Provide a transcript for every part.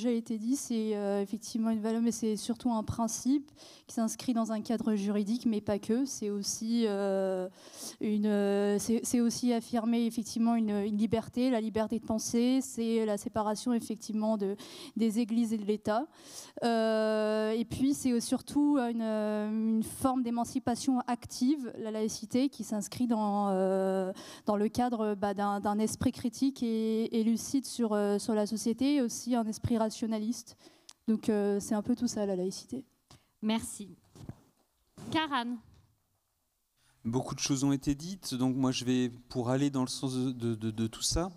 déjà été dit, c'est effectivement une valeur, mais c'est surtout un principe qui s'inscrit dans un cadre juridique, mais pas que. C'est aussi, c'est aussi affirmer effectivement une liberté, la liberté de penser, c'est la séparation effectivement des églises et de l'État. Et puis c'est surtout une forme d'émancipation active, la laïcité, qui s'inscrit dans le cadre d'un esprit critique et lucide sur la société, et aussi un esprit rationaliste. Donc c'est un peu tout ça, la laïcité. Merci. Karan. Beaucoup de choses ont été dites, donc moi je vais, pour aller dans le sens de tout ça,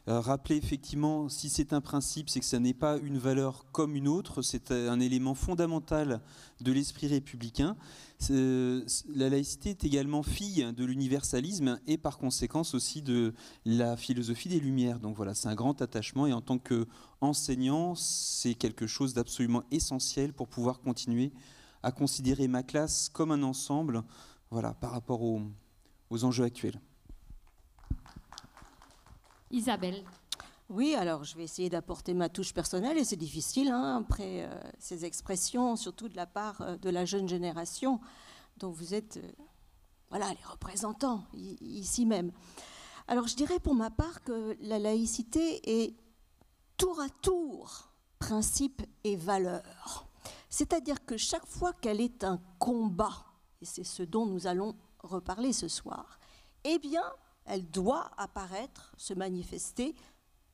rappeler effectivement, si c'est un principe, c'est que ça n'est pas une valeur comme une autre, c'est un élément fondamental de l'esprit républicain. La laïcité est également fille de l'universalisme et par conséquent aussi de la philosophie des Lumières. Donc voilà, c'est un grand attachement, et en tant qu'enseignant, c'est quelque chose d'absolument essentiel pour pouvoir continuer à considérer ma classe comme un ensemble, voilà, par rapport aux enjeux actuels. Isabelle. Oui, alors je vais essayer d'apporter ma touche personnelle, et c'est difficile après ces expressions, surtout de la part de la jeune génération dont vous êtes les représentants ici même. Alors je dirais pour ma part que la laïcité est tour à tour principe et valeur. C'est-à-dire que chaque fois qu'elle est un combat, et c'est ce dont nous allons reparler ce soir, eh bien, elle doit apparaître, se manifester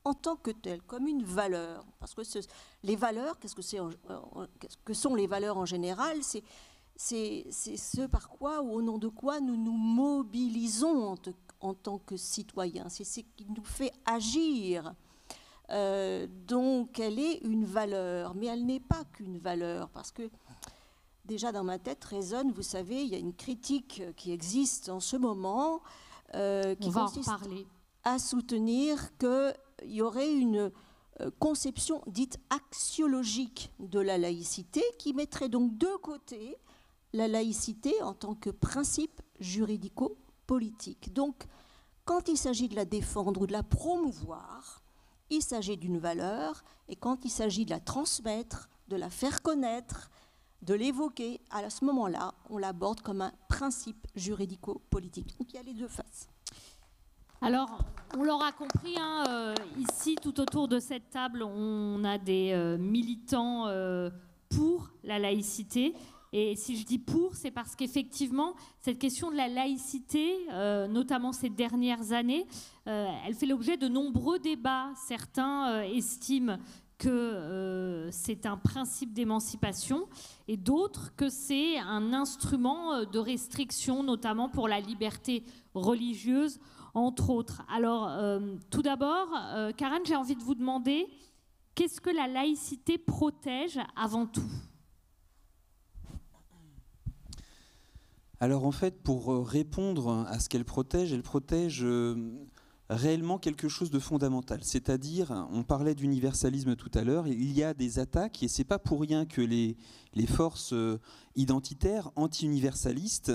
en tant que telle, comme une valeur. Parce que les valeurs, qu'est-ce que sont les valeurs en général ? C'est ce par quoi, ou au nom de quoi, nous nous mobilisons en tant que citoyens. C'est ce qui nous fait agir. Donc, elle est une valeur, mais elle n'est pas qu'une valeur, parce que déjà dans ma tête résonne, vous savez, il y a une critique qui existe en ce moment qui consiste à soutenir qu'il y aurait une conception dite axiologique de la laïcité qui mettrait donc de côté la laïcité en tant que principe juridico-politique. Donc, quand il s'agit de la défendre ou de la promouvoir, il s'agit d'une valeur, et quand il s'agit de la transmettre, de la faire connaître, de l'évoquer, à ce moment-là, on l'aborde comme un principe juridico-politique. Donc il y a les deux faces. Alors, on l'aura compris, ici, tout autour de cette table, on a des militants pour la laïcité. Et si je dis pour, c'est parce qu'effectivement, cette question de la laïcité, notamment ces dernières années, elle fait l'objet de nombreux débats. Certains estiment que c'est un principe d'émancipation, et d'autres que c'est un instrument de restriction, notamment pour la liberté religieuse, entre autres. Alors, tout d'abord, Karen, j'ai envie de vous demander, qu'est-ce que la laïcité protège avant tout ? Alors en fait, pour répondre à ce qu'elle protège, réellement quelque chose de fondamental. C'est-à-dire, on parlait d'universalisme tout à l'heure, il y a des attaques, et c'est pas pour rien que les forces identitaires anti-universalistes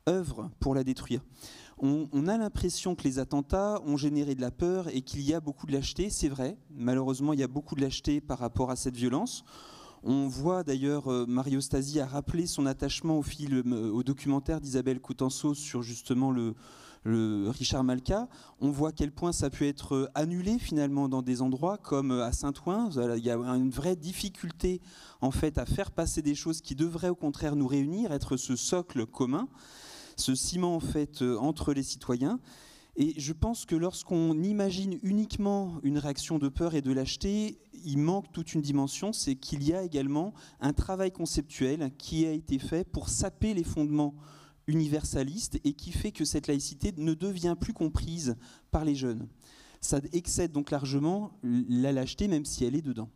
œuvrent pour la détruire. On a l'impression que les attentats ont généré de la peur et qu'il y a beaucoup de lâcheté, c'est vrai. Malheureusement, il y a beaucoup de lâcheté par rapport à cette violence. On voit d'ailleurs, Mario Stasi a rappelé son attachement au documentaire d'Isabelle Coutenceau sur justement le Richard Malka. On voit à quel point ça peut être annulé finalement dans des endroits comme à Saint-Ouen. Il y a une vraie difficulté en fait à faire passer des choses qui devraient au contraire nous réunir, être ce socle commun, ce ciment en fait entre les citoyens. Et je pense que lorsqu'on imagine uniquement une réaction de peur et de lâcheté, il manque toute une dimension, c'est qu'il y a également un travail conceptuel qui a été fait pour saper les fondements universalistes et qui fait que cette laïcité ne devient plus comprise par les jeunes. Ça excède donc largement la lâcheté, même si elle est dedans.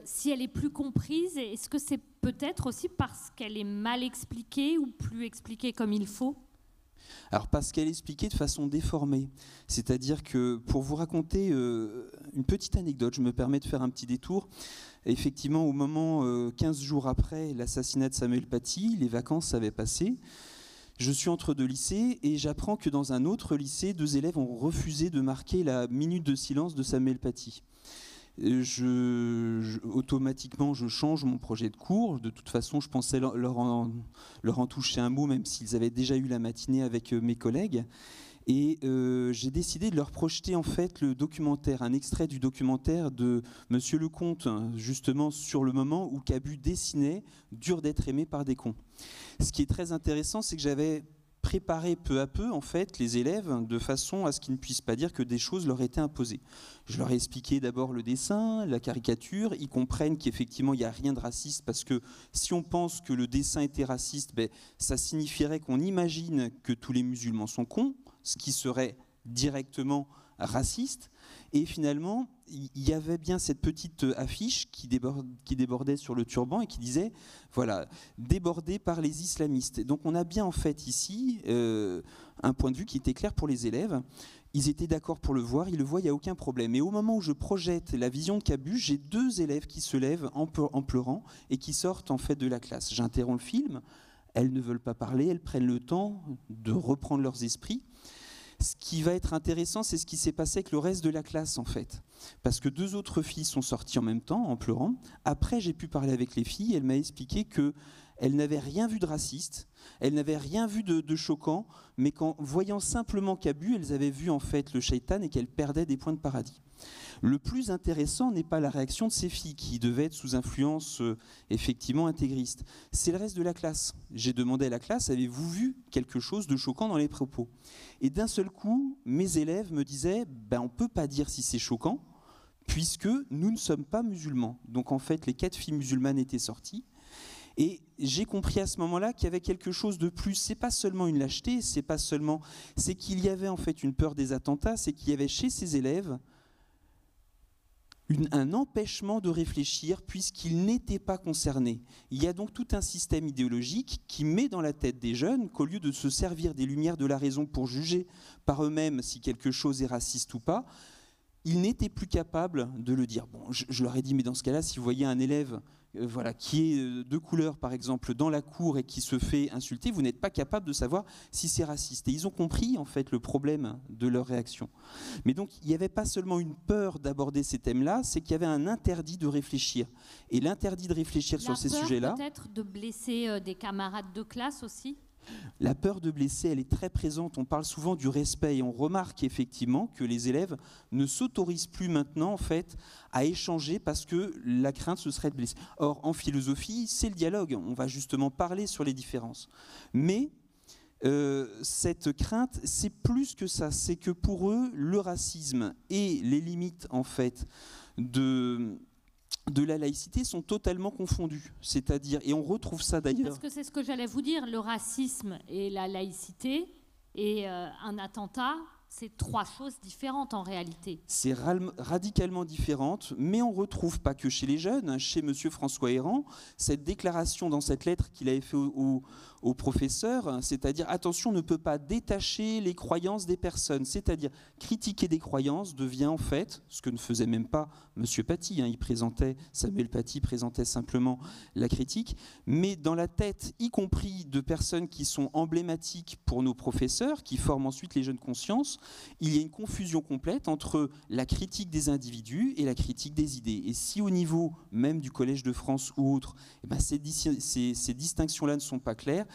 Si elle est plus comprise, est-ce que c'est peut-être aussi parce qu'elle est mal expliquée ou plus expliquée comme il faut ? Alors parce qu'elle est expliquée de façon déformée. C'est-à-dire que, pour vous raconter une petite anecdote, je me permets de faire un petit détour. Effectivement, au moment, 15 jours après l'assassinat de Samuel Paty, les vacances avaient passé. Je suis entre deux lycées et j'apprends que dans un autre lycée, 2 élèves ont refusé de marquer la minute de silence de Samuel Paty. automatiquement, je change mon projet de cours. De toute façon, je pensais leur en toucher un mot, même s'ils avaient déjà eu la matinée avec mes collègues. Et j'ai décidé de leur projeter en fait le documentaire, un extrait du documentaire de Monsieur Lecomte, justement sur le moment où Cabu dessinait « Dur d'être aimé par des cons ». Ce qui est très intéressant, c'est que j'avais préparer peu à peu en fait les élèves de façon à ce qu'ils ne puissent pas dire que des choses leur étaient imposées. Je leur ai expliqué d'abord le dessin, la caricature, ils comprennent qu'effectivement il n'y a rien de raciste parce que si on pense que le dessin était raciste, ça signifierait qu'on imagine que tous les musulmans sont cons, ce qui serait directement raciste. Et finalement, il y avait bien cette petite affiche qui débordait sur le turban et qui disait, voilà, débordé par les islamistes. Donc on a bien en fait ici un point de vue qui était clair pour les élèves. Ils étaient d'accord pour le voir, ils le voient, il n'y a aucun problème. Et au moment où je projette la vision de Cabu, j'ai 2 élèves qui se lèvent en pleurant et qui sortent en fait de la classe. J'interromps le film, elles ne veulent pas parler, elles prennent le temps de reprendre leurs esprits. Ce qui va être intéressant, c'est ce qui s'est passé avec le reste de la classe, en fait. Parce que 2 autres filles sont sorties en même temps, en pleurant. Après, j'ai pu parler avec les filles. Elle m'a expliqué qu'elles n'avaient rien vu de raciste, elles n'avaient rien vu de choquant, mais qu'en voyant simplement Cabu, elles avaient vu en fait le shaitan et qu'elles perdaient des points de paradis. Le plus intéressant n'est pas la réaction de ces filles qui devaient être sous influence effectivement intégriste. C'est le reste de la classe. J'ai demandé à la classe, avez-vous vu quelque chose de choquant dans les propos ? Et d'un seul coup, mes élèves me disaient, on ne peut pas dire si c'est choquant, puisque nous ne sommes pas musulmans. Donc en fait, les 4 filles musulmanes étaient sorties. Et j'ai compris à ce moment-là qu'il y avait quelque chose de plus. C'est pas seulement une lâcheté, c'est qu'il y avait en fait une peur des attentats, c'est qu'il y avait chez ces élèves un empêchement de réfléchir puisqu'ils n'étaient pas concernés. Il y a donc tout un système idéologique qui met dans la tête des jeunes qu'au lieu de se servir des lumières de la raison pour juger par eux-mêmes si quelque chose est raciste ou pas, ils n'étaient plus capables de le dire. Bon, je leur ai dit, mais dans ce cas-là, si vous voyez un élève qui est de couleur, par exemple, dans la cour et qui se fait insulter, vous n'êtes pas capable de savoir si c'est raciste. Et ils ont compris, en fait, le problème de leur réaction. Mais donc, il n'y avait pas seulement une peur d'aborder ces thèmes-là, c'est qu'il y avait un interdit de réfléchir. Et l'interdit de réfléchir sur ces sujets-là... peut-être de blesser des camarades de classe aussi ? La peur de blesser, elle est très présente. On parle souvent du respect et on remarque effectivement que les élèves ne s'autorisent plus maintenant en fait à échanger parce que la crainte ce serait de blesser. Or, en philosophie, c'est le dialogue. On va justement parler sur les différences. Mais cette crainte, c'est plus que ça. C'est que pour eux, le racisme et les limites en fait de la laïcité sont totalement confondus. C'est-à-dire, et on retrouve ça d'ailleurs... Parce que c'est ce que j'allais vous dire, le racisme et la laïcité et un attentat, c'est 3 choses différentes en réalité. C'est radicalement différente, mais on ne retrouve pas que chez les jeunes, chez M. François Héran, cette déclaration dans cette lettre qu'il avait fait au professeur, c'est-à-dire attention, on ne peut pas détacher les croyances des personnes, c'est-à-dire critiquer des croyances devient en fait, ce que ne faisait même pas M. Paty, Samuel Paty présentait simplement la critique, mais dans la tête, y compris de personnes qui sont emblématiques pour nos professeurs, qui forment ensuite les jeunes consciences, il y a une confusion complète entre la critique des individus et la critique des idées. Et si au niveau même du Collège de France ou autre, ces distinctions-là ne sont pas claires,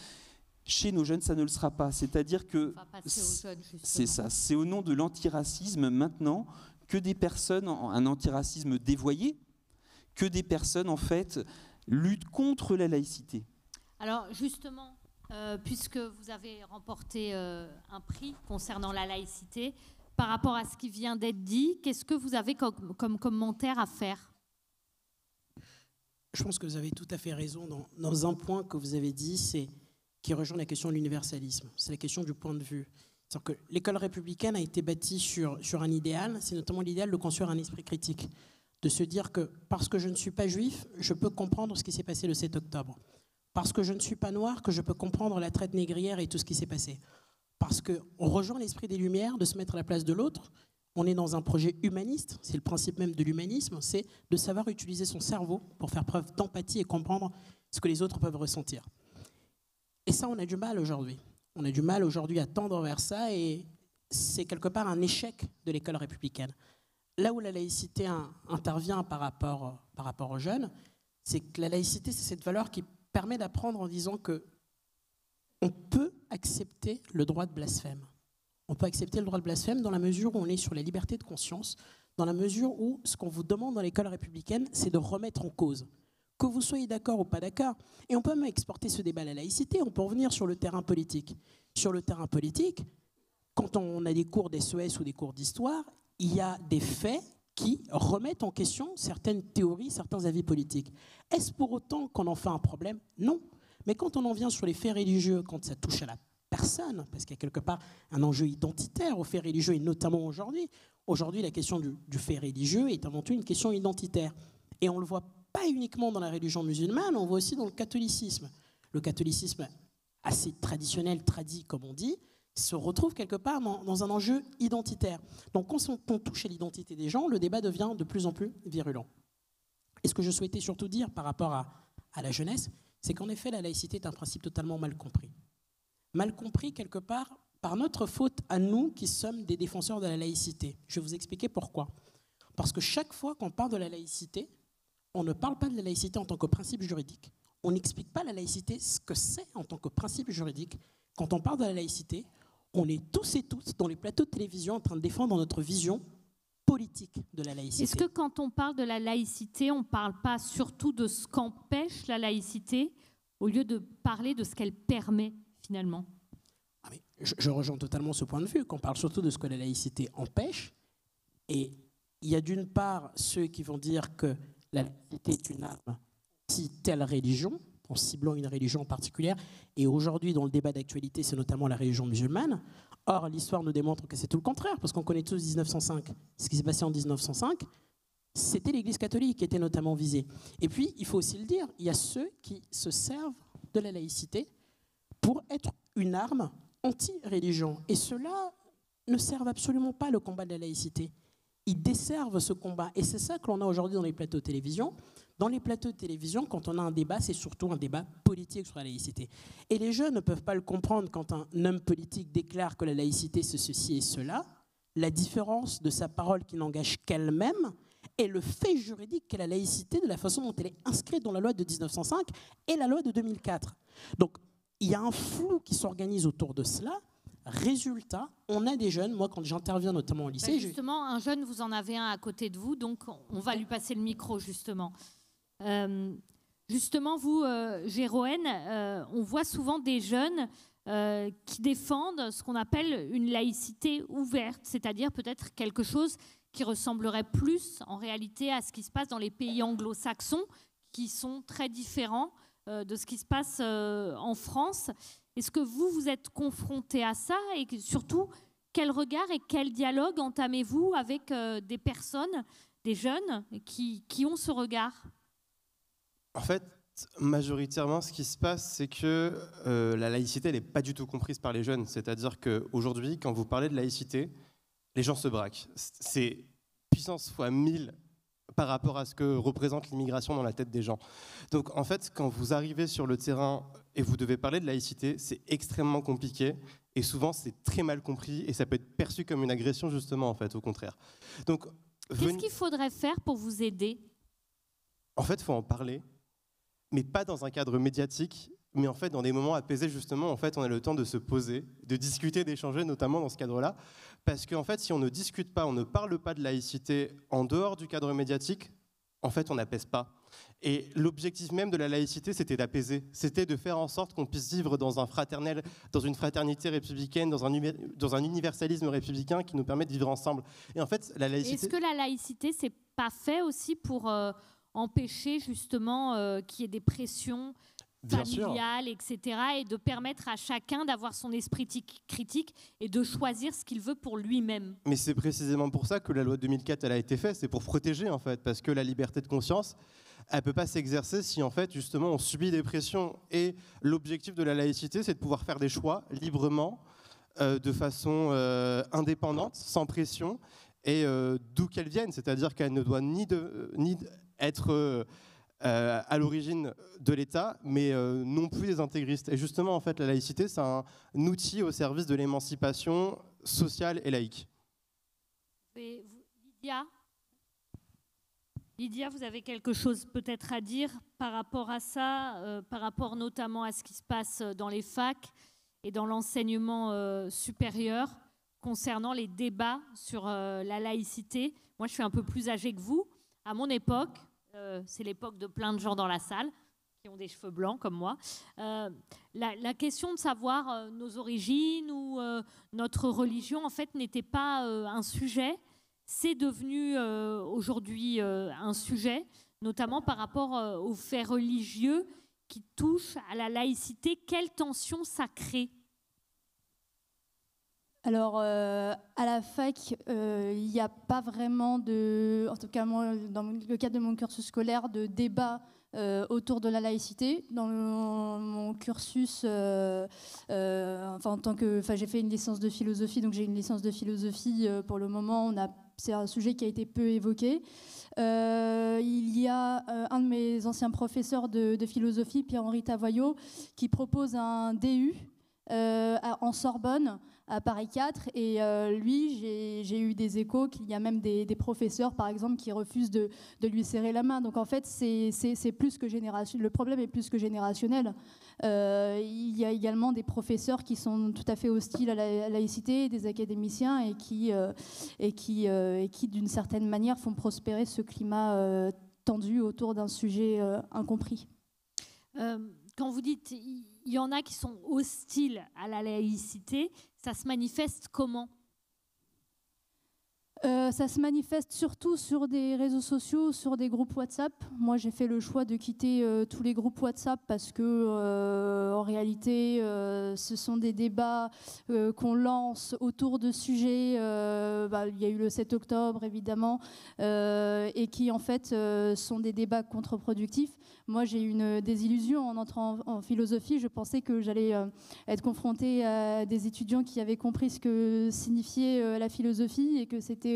chez nos jeunes, ça ne le sera pas. C'est-à-dire que c'est ça, c'est au nom de l'antiracisme maintenant que des personnes, un antiracisme dévoyé, que des personnes en fait luttent contre la laïcité. Alors justement, puisque vous avez remporté un prix concernant la laïcité, par rapport à ce qui vient d'être dit, qu'est-ce que vous avez comme commentaire à faire ? Je pense que vous avez tout à fait raison dans un point que vous avez dit, qui rejoint la question de l'universalisme. C'est la question du point de vue. C'est-à-dire que l'école républicaine a été bâtie sur un idéal, c'est notamment l'idéal de construire un esprit critique, de se dire que parce que je ne suis pas juif, je peux comprendre ce qui s'est passé le 7 octobre. Parce que je ne suis pas noir, que je peux comprendre la traite négrière et tout ce qui s'est passé. Parce qu'on rejoint l'esprit des Lumières, de se mettre à la place de l'autre. On est dans un projet humaniste, c'est le principe même de l'humanisme, c'est de savoir utiliser son cerveau pour faire preuve d'empathie et comprendre ce que les autres peuvent ressentir. Et ça, on a du mal aujourd'hui. On a du mal aujourd'hui à tendre vers ça et c'est quelque part un échec de l'école républicaine. là où la laïcité intervient par rapport aux jeunes, c'est que la laïcité, c'est cette valeur qui permet d'apprendre en disant que on peut accepter le droit de blasphème. On peut accepter le droit de blasphème dans la mesure où on est sur la liberté de conscience, dans la mesure où ce qu'on vous demande dans l'école républicaine, c'est de remettre en cause. Que vous soyez d'accord ou pas d'accord. Et on peut même exporter ce débat à la laïcité, on peut revenir sur le terrain politique. Sur le terrain politique, quand on a des cours d'SES ou des cours d'histoire, il y a des faits qui remettent en question certaines théories, certains avis politiques. Est-ce pour autant qu'on en fait un problème? Non. Mais quand on en vient sur les faits religieux, quand ça touche à la personne, parce qu'il y a quelque part un enjeu identitaire aux faits religieux, et notamment aujourd'hui. Aujourd'hui, la question du fait religieux est avant tout une question identitaire. Et on ne le voit pas uniquement dans la religion musulmane, on le voit aussi dans le catholicisme. Le catholicisme assez traditionnel, tradit comme on dit, se retrouve quelque part dans un enjeu identitaire. Donc quand on touche à l'identité des gens, le débat devient de plus en plus virulent. Et ce que je souhaitais surtout dire par rapport à la jeunesse, c'est qu'en effet, la laïcité est un principe totalement mal compris. Mal compris quelque part par notre faute à nous qui sommes des défenseurs de la laïcité. Je vais vous expliquer pourquoi. Parce que chaque fois qu'on parle de la laïcité, on ne parle pas de la laïcité en tant que principe juridique. On n'explique pas la laïcité ce que c'est en tant que principe juridique. Quand on parle de la laïcité, on est tous et toutes dans les plateaux de télévision en train de défendre notre vision politique de la laïcité. Est-ce que quand on parle de la laïcité, on ne parle pas surtout de ce qu'empêche la laïcité au lieu de parler de ce qu'elle permet finalement? Mais je rejoins totalement ce point de vue, qu'on parle surtout de ce que la laïcité empêche. Et il y a d'une part ceux qui vont dire que la laïcité est une arme anti-telle religion, en ciblant une religion particulière. Et aujourd'hui, dans le débat d'actualité, c'est notamment la religion musulmane. Or, l'histoire nous démontre que c'est tout le contraire, parce qu'on connaît tous 1905. Ce qui s'est passé en 1905, c'était l'Église catholique qui était notamment visée. Et puis, il faut aussi le dire, il y a ceux qui se servent de la laïcité pour être une arme anti-religion. Et ceux-là ne servent absolument pas le combat de la laïcité. Ils desservent ce combat. Et c'est ça que l'on a aujourd'hui dans les plateaux de télévision. Dans les plateaux de télévision, quand on a un débat, c'est surtout un débat politique sur la laïcité. Et les jeunes ne peuvent pas le comprendre quand un homme politique déclare que la laïcité, c'est ceci et cela. La différence de sa parole qui n'engage qu'elle-même et le fait juridique qu'est la laïcité de la façon dont elle est inscrite dans la loi de 1905 et la loi de 2004. Donc, il y a un flou qui s'organise autour de cela. Résultat, on a des jeunes, moi quand j'interviens notamment au lycée... Justement, un jeune, vous en avez un à côté de vous, donc on va lui passer le micro justement. Justement, vous, Jéroen, on voit souvent des jeunes qui défendent ce qu'on appelle une laïcité ouverte, c'est-à-dire peut-être quelque chose qui ressemblerait plus en réalité à ce qui se passe dans les pays anglo-saxons, qui sont très différents de ce qui se passe en France. Est-ce que vous êtes confrontés à ça et surtout, quel regard et quel dialogue entamez-vous avec des personnes, des jeunes qui ont ce regard? En fait, majoritairement, ce qui se passe, c'est que la laïcité, elle n'est pas du tout comprise par les jeunes. C'est-à-dire qu'aujourd'hui, quand vous parlez de laïcité, les gens se braquent. C'est puissance fois 1000 par rapport à ce que représente l'immigration dans la tête des gens. Donc, en fait, quand vous arrivez sur le terrain et vous devez parler de laïcité, c'est extrêmement compliqué et souvent, c'est très mal compris et ça peut être perçu comme une agression, justement, en fait, au contraire. Donc, qu'est-ce qu'il faudrait faire pour vous aider? En fait, il faut en parler, mais pas dans un cadre médiatique, mais en fait dans des moments apaisés justement. En fait, on a le temps de se poser, de discuter, d'échanger, notamment dans ce cadre-là, parce qu'en fait, si on ne discute pas, on ne parle pas de laïcité en dehors du cadre médiatique, en fait, on n'apaise pas. Et l'objectif même de la laïcité, c'était d'apaiser, c'était de faire en sorte qu'on puisse vivre dans un fraternel, dans une fraternité républicaine, dans un universalisme républicain qui nous permet de vivre ensemble. Et en fait, la laïcité. Est-ce que la laïcité, c'est pas fait aussi pour empêcher justement qu'il y ait des pressions familiales, etc., et de permettre à chacun d'avoir son esprit critique et de choisir ce qu'il veut pour lui-même? Mais c'est précisément pour ça que la loi de 2004 elle a été faite, c'est pour protéger en fait, parce que la liberté de conscience, elle peut pas s'exercer si en fait justement on subit des pressions. Et l'objectif de la laïcité, c'est de pouvoir faire des choix librement, de façon indépendante, sans pression, et d'où qu'elle vienne, c'est-à-dire qu'elle ne doit ni être à l'origine de l'État, mais non plus des intégristes. Et justement, en fait, la laïcité, c'est un outil au service de l'émancipation sociale et laïque. Et vous, Lydia, Lydia, vous avez quelque chose peut-être à dire par rapport à ça, par rapport notamment à ce qui se passe dans les facs et dans l'enseignement supérieur concernant les débats sur la laïcité. Moi, je suis un peu plus âgée que vous. À mon époque, c'est l'époque de plein de gens dans la salle qui ont des cheveux blancs comme moi. La question de savoir nos origines ou notre religion, en fait, n'était pas un sujet. C'est devenu aujourd'hui un sujet, notamment par rapport aux faits religieux qui touchent à la laïcité. Quelle tension ça crée ? Alors, à la fac, il n'y a pas vraiment de, en tout cas moi, dans le cadre de mon cursus scolaire, de débat autour de la laïcité. Dans mon cursus, j'ai fait une licence de philosophie, donc j'ai une licence de philosophie. Pour le moment, c'est un sujet qui a été peu évoqué. Il y a un de mes anciens professeurs de philosophie, Pierre-Henri Tavoyot, qui propose un DU en Sorbonne, à Paris 4, et lui, j'ai eu des échos qu'il y a même des professeurs, par exemple, qui refusent de lui serrer la main. Donc en fait, c'est plus que générationnel. Le problème est plus que générationnel. Il y a également des professeurs qui sont tout à fait hostiles à la laïcité, des académiciens, et qui d'une certaine manière, font prospérer ce climat tendu autour d'un sujet incompris. Quand vous dites il y en a qui sont hostiles à la laïcité, ça se manifeste comment ? Ça se manifeste surtout sur des réseaux sociaux, sur des groupes WhatsApp. Moi, j'ai fait le choix de quitter tous les groupes WhatsApp parce que, en réalité, ce sont des débats qu'on lance autour de sujets. Il y a eu le 7 octobre, évidemment, et qui, en fait, sont des débats contre-productifs. Moi, j'ai eu une désillusion en entrant en philosophie. Je pensais que j'allais être confrontée à des étudiants qui avaient compris ce que signifiait la philosophie et que c'était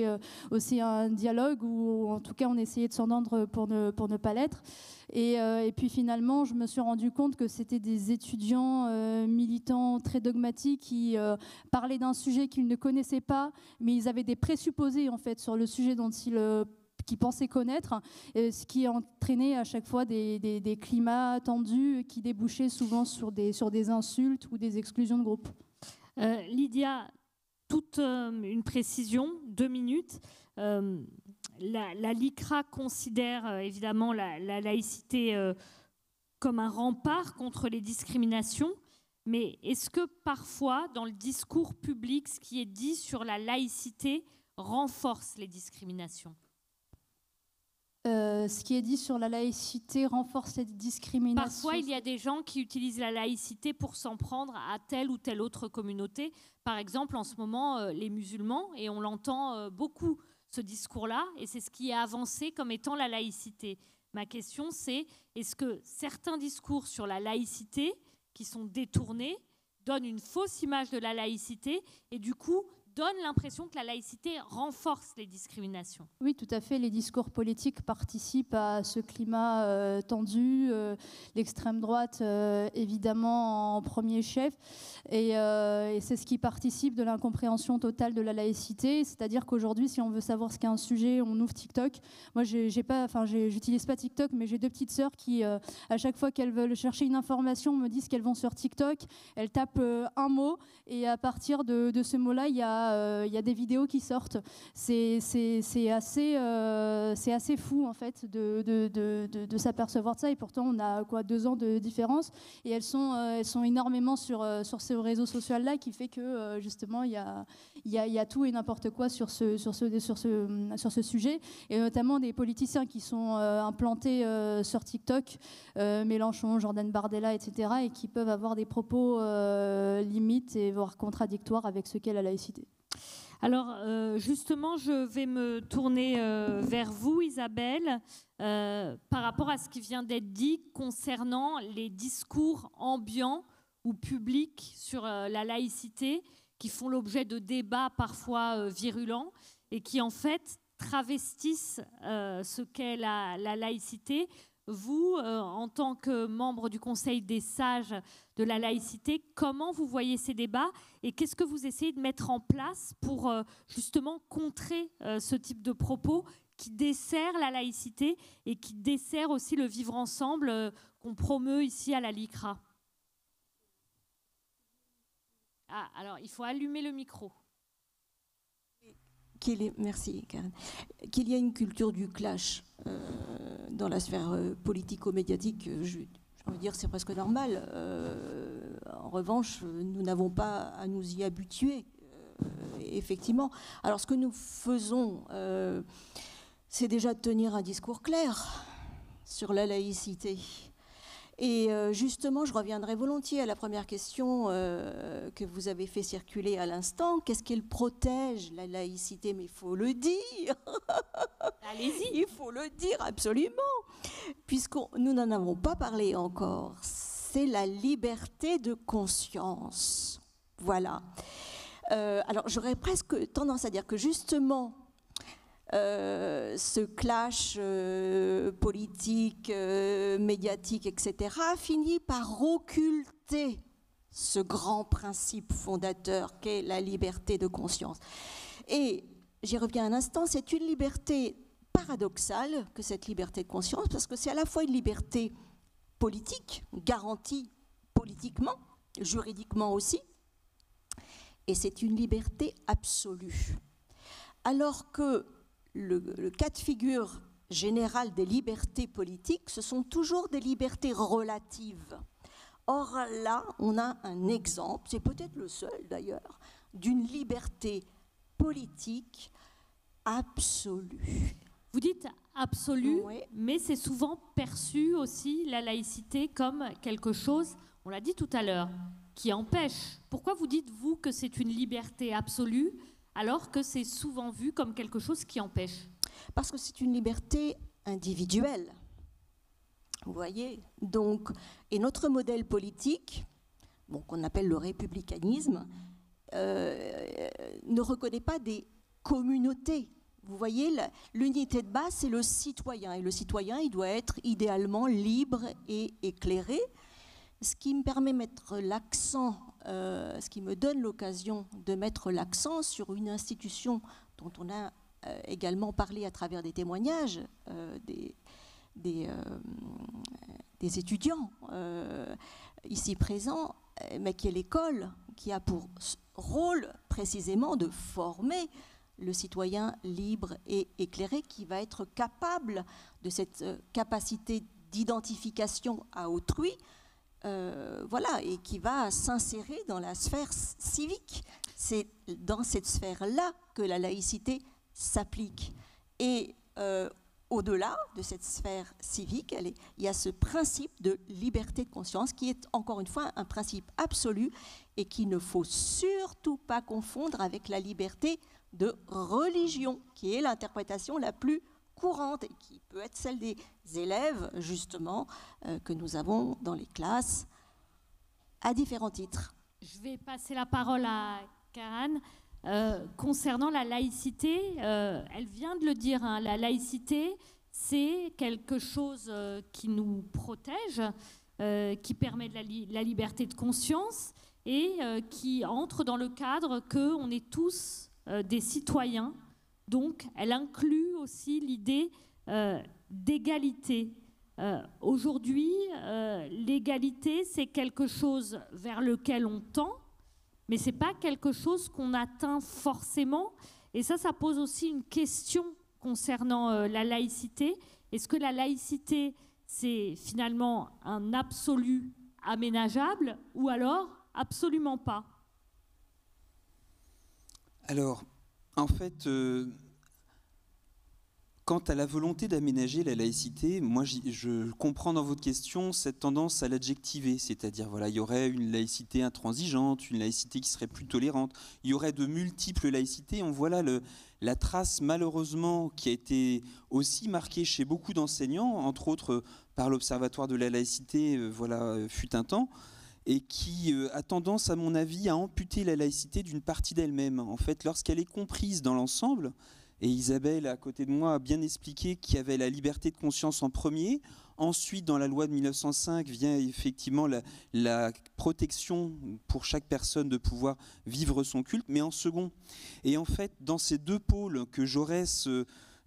aussi un dialogue où, en tout cas, on essayait de s'entendre pour ne pas l'être. Et puis finalement, je me suis rendu compte que c'était des étudiants militants très dogmatiques qui parlaient d'un sujet qu'ils ne connaissaient pas, mais ils avaient des présupposés en fait sur le sujet qu'ils pensaient connaître, ce qui entraînait à chaque fois des climats tendus qui débouchaient souvent sur des insultes ou des exclusions de groupe. Lydia, toute une précision, 2 minutes. La LICRA considère évidemment la laïcité comme un rempart contre les discriminations, mais est-ce que parfois, dans le discours public, ce qui est dit sur la laïcité renforce les discriminations ? Ce qui est dit sur la laïcité renforce les discriminations. Parfois, il y a des gens qui utilisent la laïcité pour s'en prendre à telle ou telle autre communauté. Par exemple, en ce moment, les musulmans, et on l'entend beaucoup, ce discours-là, et c'est ce qui est avancé comme étant la laïcité. Ma question, c'est est-ce que certains discours sur la laïcité, qui sont détournés, donnent une fausse image de la laïcité, et du coup donne l'impression que la laïcité renforce les discriminations. Oui, tout à fait. Les discours politiques participent à ce climat tendu. L'extrême droite, évidemment, en premier chef. Et c'est ce qui participe de l'incompréhension totale de la laïcité. C'est-à-dire qu'aujourd'hui, si on veut savoir ce qu'est un sujet, on ouvre TikTok. Moi, j'utilise pas TikTok, mais j'ai 2 petites sœurs qui, à chaque fois qu'elles veulent chercher une information, me disent qu'elles vont sur TikTok. Elles tapent un mot, et à partir de ce mot-là, il y a des vidéos qui sortent. C'est assez fou en fait de s'apercevoir de ça, et pourtant on a 2 ans de différence, et elles sont énormément sur ce réseau social là, qui fait que justement il y a tout et n'importe quoi sur ce sujet, et notamment des politiciens qui sont implantés sur TikTok, Mélenchon, Jordan Bardella, etc., et qui peuvent avoir des propos limites et voire contradictoires avec ce qu'est la laïcité. Alors, justement, je vais me tourner vers vous, Isabelle, par rapport à ce qui vient d'être dit concernant les discours ambiants ou publics sur la laïcité, qui font l'objet de débats parfois virulents et qui, en fait, travestissent ce qu'est la laïcité. vous, en tant que membre du Conseil des sages de la laïcité, comment vous voyez ces débats et qu'est-ce que vous essayez de mettre en place pour justement contrer ce type de propos qui dessert la laïcité et qui dessert aussi le vivre ensemble qu'on promeut ici à la LICRA? Ah, alors il faut allumer le micro. Merci Karen. Qu'il y ait une culture du clash dans la sphère politico-médiatique, je veux dire, c'est presque normal. En revanche, nous n'avons pas à nous y habituer, effectivement. Alors, ce que nous faisons, c'est déjà de tenir un discours clair sur la laïcité. Et justement, je reviendrai volontiers à la première question que vous avez fait circuler à l'instant. Qu'est-ce qu'elle protège, la laïcité? Mais il faut le dire. Allez-y. Il faut le dire, absolument. Puisque nous n'en avons pas parlé encore. C'est la liberté de conscience. Voilà. Alors, j'aurais presque tendance à dire que justement, ce clash politique, médiatique, etc., finit par occulter ce grand principe fondateur qu'est la liberté de conscience. Et j'y reviens un instant, c'est une liberté paradoxale que cette liberté de conscience, parce que c'est à la fois une liberté politique, garantie politiquement, juridiquement aussi, et c'est une liberté absolue. Alors que le cas de figure général des libertés politiques, ce sont toujours des libertés relatives. Or là, on a un exemple, c'est peut-être le seul d'ailleurs, d'une liberté politique absolue. Vous dites absolue, Oui. mais c'est souvent perçu aussi, la laïcité, comme quelque chose, on l'a dit tout à l'heure, qui empêche. Pourquoi vous dites, vous, que c'est une liberté absolue alors que c'est souvent vu comme quelque chose qui empêche? Parce que c'est une liberté individuelle. Vous voyez? Donc, et notre modèle politique, qu'on appelle le républicanisme, ne reconnaît pas des communautés. Vous voyez, l'unité de base, c'est le citoyen. Et le citoyen, il doit être idéalement libre et éclairé. Ce qui me permet de mettre l'accent, ce qui me donne l'occasion de mettre l'accent sur une institution dont on a également parlé à travers des témoignages des étudiants ici présents, mais qui est l'école, qui a pour rôle précisément de former le citoyen libre et éclairé qui va être capable de cette capacité d'identification à autrui, voilà, et qui va s'insérer dans la sphère civique. C'est dans cette sphère-là que la laïcité s'applique. Et au-delà de cette sphère civique, il y a ce principe de liberté de conscience qui est, encore une fois, un principe absolu et qu'il ne faut surtout pas confondre avec la liberté de religion, qui est l'interprétation la plus courante et qui peut être celle des élèves, justement, que nous avons dans les classes à différents titres. Je vais passer la parole à Karen. Concernant la laïcité, elle vient de le dire, hein, la laïcité, c'est quelque chose qui nous protège, qui permet de la liberté de conscience et qui entre dans le cadre qu'on est tous des citoyens. Donc, elle inclut aussi l'idée d'égalité. Aujourd'hui, l'égalité, c'est quelque chose vers lequel on tend, mais ce n'est pas quelque chose qu'on atteint forcément. Et ça pose aussi une question concernant la laïcité. Est-ce que la laïcité, c'est finalement un absolu aménageable ou alors absolument pas? Alors, en fait, quant à la volonté d'aménager la laïcité, moi je comprends dans votre question cette tendance à l'adjectiver, c'est-à-dire voilà, il y aurait une laïcité intransigeante, une laïcité qui serait plus tolérante, il y aurait de multiples laïcités. On voit là la trace malheureusement qui a été aussi marquée chez beaucoup d'enseignants, entre autres par l'Observatoire de la laïcité, fut un temps, et qui a tendance, à mon avis, à amputer la laïcité d'une partie d'elle-même. En fait, lorsqu'elle est comprise dans l'ensemble, et Isabelle, à côté de moi, a bien expliqué qu'il y avait la liberté de conscience en premier, Ensuite, dans la loi de 1905, vient effectivement la protection pour chaque personne de pouvoir vivre son culte, mais en second. Et en fait, dans ces deux pôles que Jaurès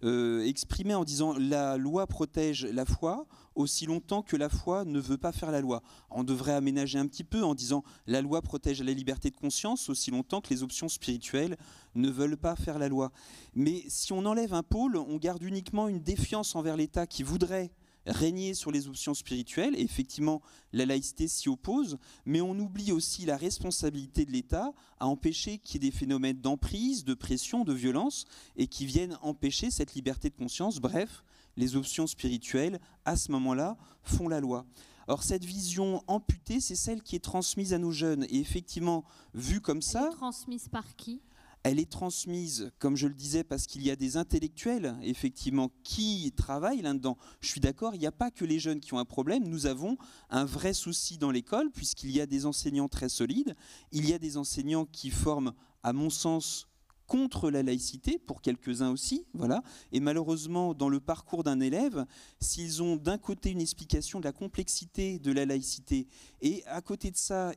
exprimait en disant la loi protège la foi aussi longtemps que la foi ne veut pas faire la loi. On devrait aménager un petit peu en disant la loi protège la liberté de conscience aussi longtemps que les options spirituelles ne veulent pas faire la loi. Mais si on enlève un pôle, on garde uniquement une défiance envers l'État qui voudrait régner sur les options spirituelles, et effectivement la laïcité s'y oppose, mais on oublie aussi la responsabilité de l'État à empêcher qu'il y ait des phénomènes d'emprise, de pression, de violence, et qui viennent empêcher cette liberté de conscience. Bref, les options spirituelles, à ce moment-là, font la loi. Or, cette vision amputée, c'est celle qui est transmise à nos jeunes, et effectivement, vue comme ça... Elle est transmise par qui ? Elle est transmise, comme je le disais, parce qu'il y a des intellectuels, effectivement, qui travaillent là-dedans. Je suis d'accord, il n'y a pas que les jeunes qui ont un problème. Nous avons un vrai souci dans l'école, puisqu'il y a des enseignants très solides. Il y a des enseignants qui forment, à mon sens, contre la laïcité, pour quelques-uns aussi, voilà. Et malheureusement, dans le parcours d'un élève, s'ils ont d'un côté une explication de la complexité de la laïcité, et à côté de ça,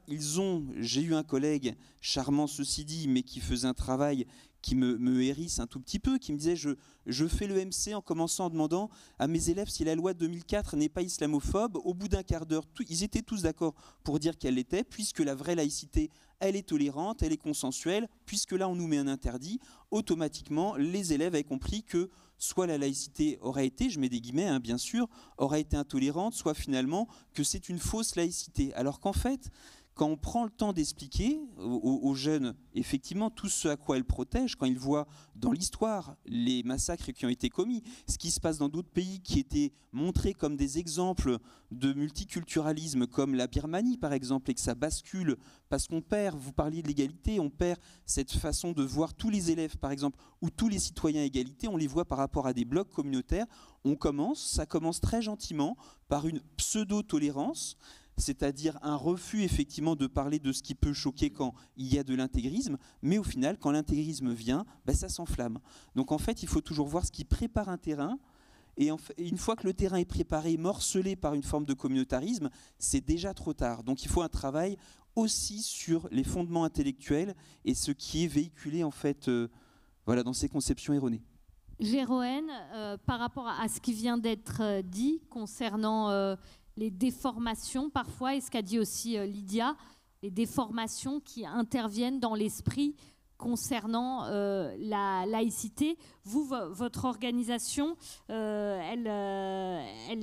j'ai eu un collègue, charmant ceci dit, mais qui faisait un travail qui me hérisse un tout petit peu, qui me disait je fais le MC en commençant en demandant à mes élèves si la loi de 2004 n'est pas islamophobe. Au bout d'un quart d'heure, ils étaient tous d'accord pour dire qu'elle l'était, puisque la vraie laïcité, elle est tolérante, elle est consensuelle, puisque là on nous met un interdit, automatiquement les élèves avaient compris que soit la laïcité aurait été, je mets des guillemets bien sûr, aurait été intolérante, soit finalement que c'est une fausse laïcité. Alors qu'en fait, quand on prend le temps d'expliquer aux jeunes effectivement tout ce à quoi elle protège, quand ils voient dans l'histoire les massacres qui ont été commis, ce qui se passe dans d'autres pays qui étaient montrés comme des exemples de multiculturalisme, comme la Birmanie par exemple, et que ça bascule parce qu'on perd, vous parliez de l'égalité, on perd cette façon de voir tous les élèves par exemple, ou tous les citoyens à égalité, on les voit par rapport à des blocs communautaires, ça commence très gentiment par une pseudo-tolérance, c'est-à-dire un refus effectivement de parler de ce qui peut choquer quand il y a de l'intégrisme, mais au final, quand l'intégrisme vient, ça s'enflamme. Donc en fait, il faut toujours voir ce qui prépare un terrain, et une fois que le terrain est préparé, morcelé par une forme de communautarisme, c'est déjà trop tard. Donc il faut un travail aussi sur les fondements intellectuels et ce qui est véhiculé en fait dans ces conceptions erronées. Jérôme, par rapport à ce qui vient d'être dit concernant... les déformations parfois, et ce qu'a dit aussi Lydia, les déformations qui interviennent dans l'esprit concernant la laïcité. Vous, votre organisation, elle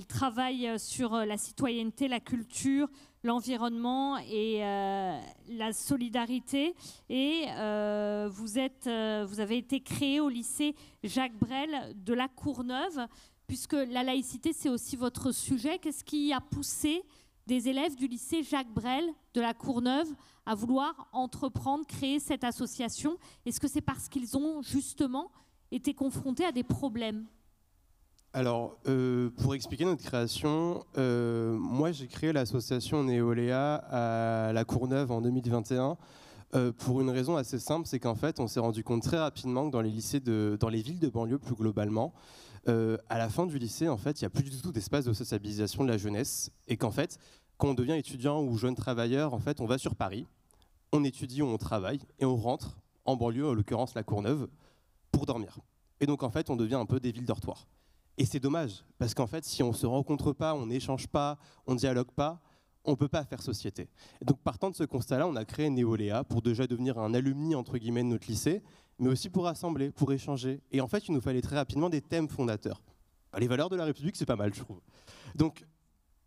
travaille sur la citoyenneté, la culture, l'environnement et la solidarité. Et vous avez été créé au lycée Jacques Brel de la Courneuve, puisque la laïcité, c'est aussi votre sujet. Qu'est-ce qui a poussé des élèves du lycée Jacques Brel de la Courneuve à vouloir entreprendre, créer cette association? Est-ce que c'est parce qu'ils ont justement été confrontés à des problèmes? Alors, pour expliquer notre création, moi j'ai créé l'association Néoléa à la Courneuve en 2021 pour une raison assez simple, c'est qu'en fait on s'est rendu compte très rapidement que dans les lycées, dans les villes de banlieue plus globalement, à la fin du lycée, en fait, il n'y a plus du tout d'espace de sociabilisation de la jeunesse, et qu'en fait, quand on devient étudiant ou jeune travailleur, en fait, on va sur Paris, on étudie ou on travaille, et on rentre en banlieue, en l'occurrence la Courneuve, pour dormir. Et donc, en fait, on devient un peu des villes dortoirs. Et c'est dommage, parce qu'en fait, si on ne se rencontre pas, on n'échange pas, on ne dialogue pas, on ne peut pas faire société. Et donc, partant de ce constat-là, on a créé Néoléa pour déjà devenir un alumni, entre guillemets, de notre lycée, mais aussi pour rassembler, pour échanger. Et en fait, il nous fallait très rapidement des thèmes fondateurs. Les valeurs de la République, c'est pas mal, je trouve. Donc,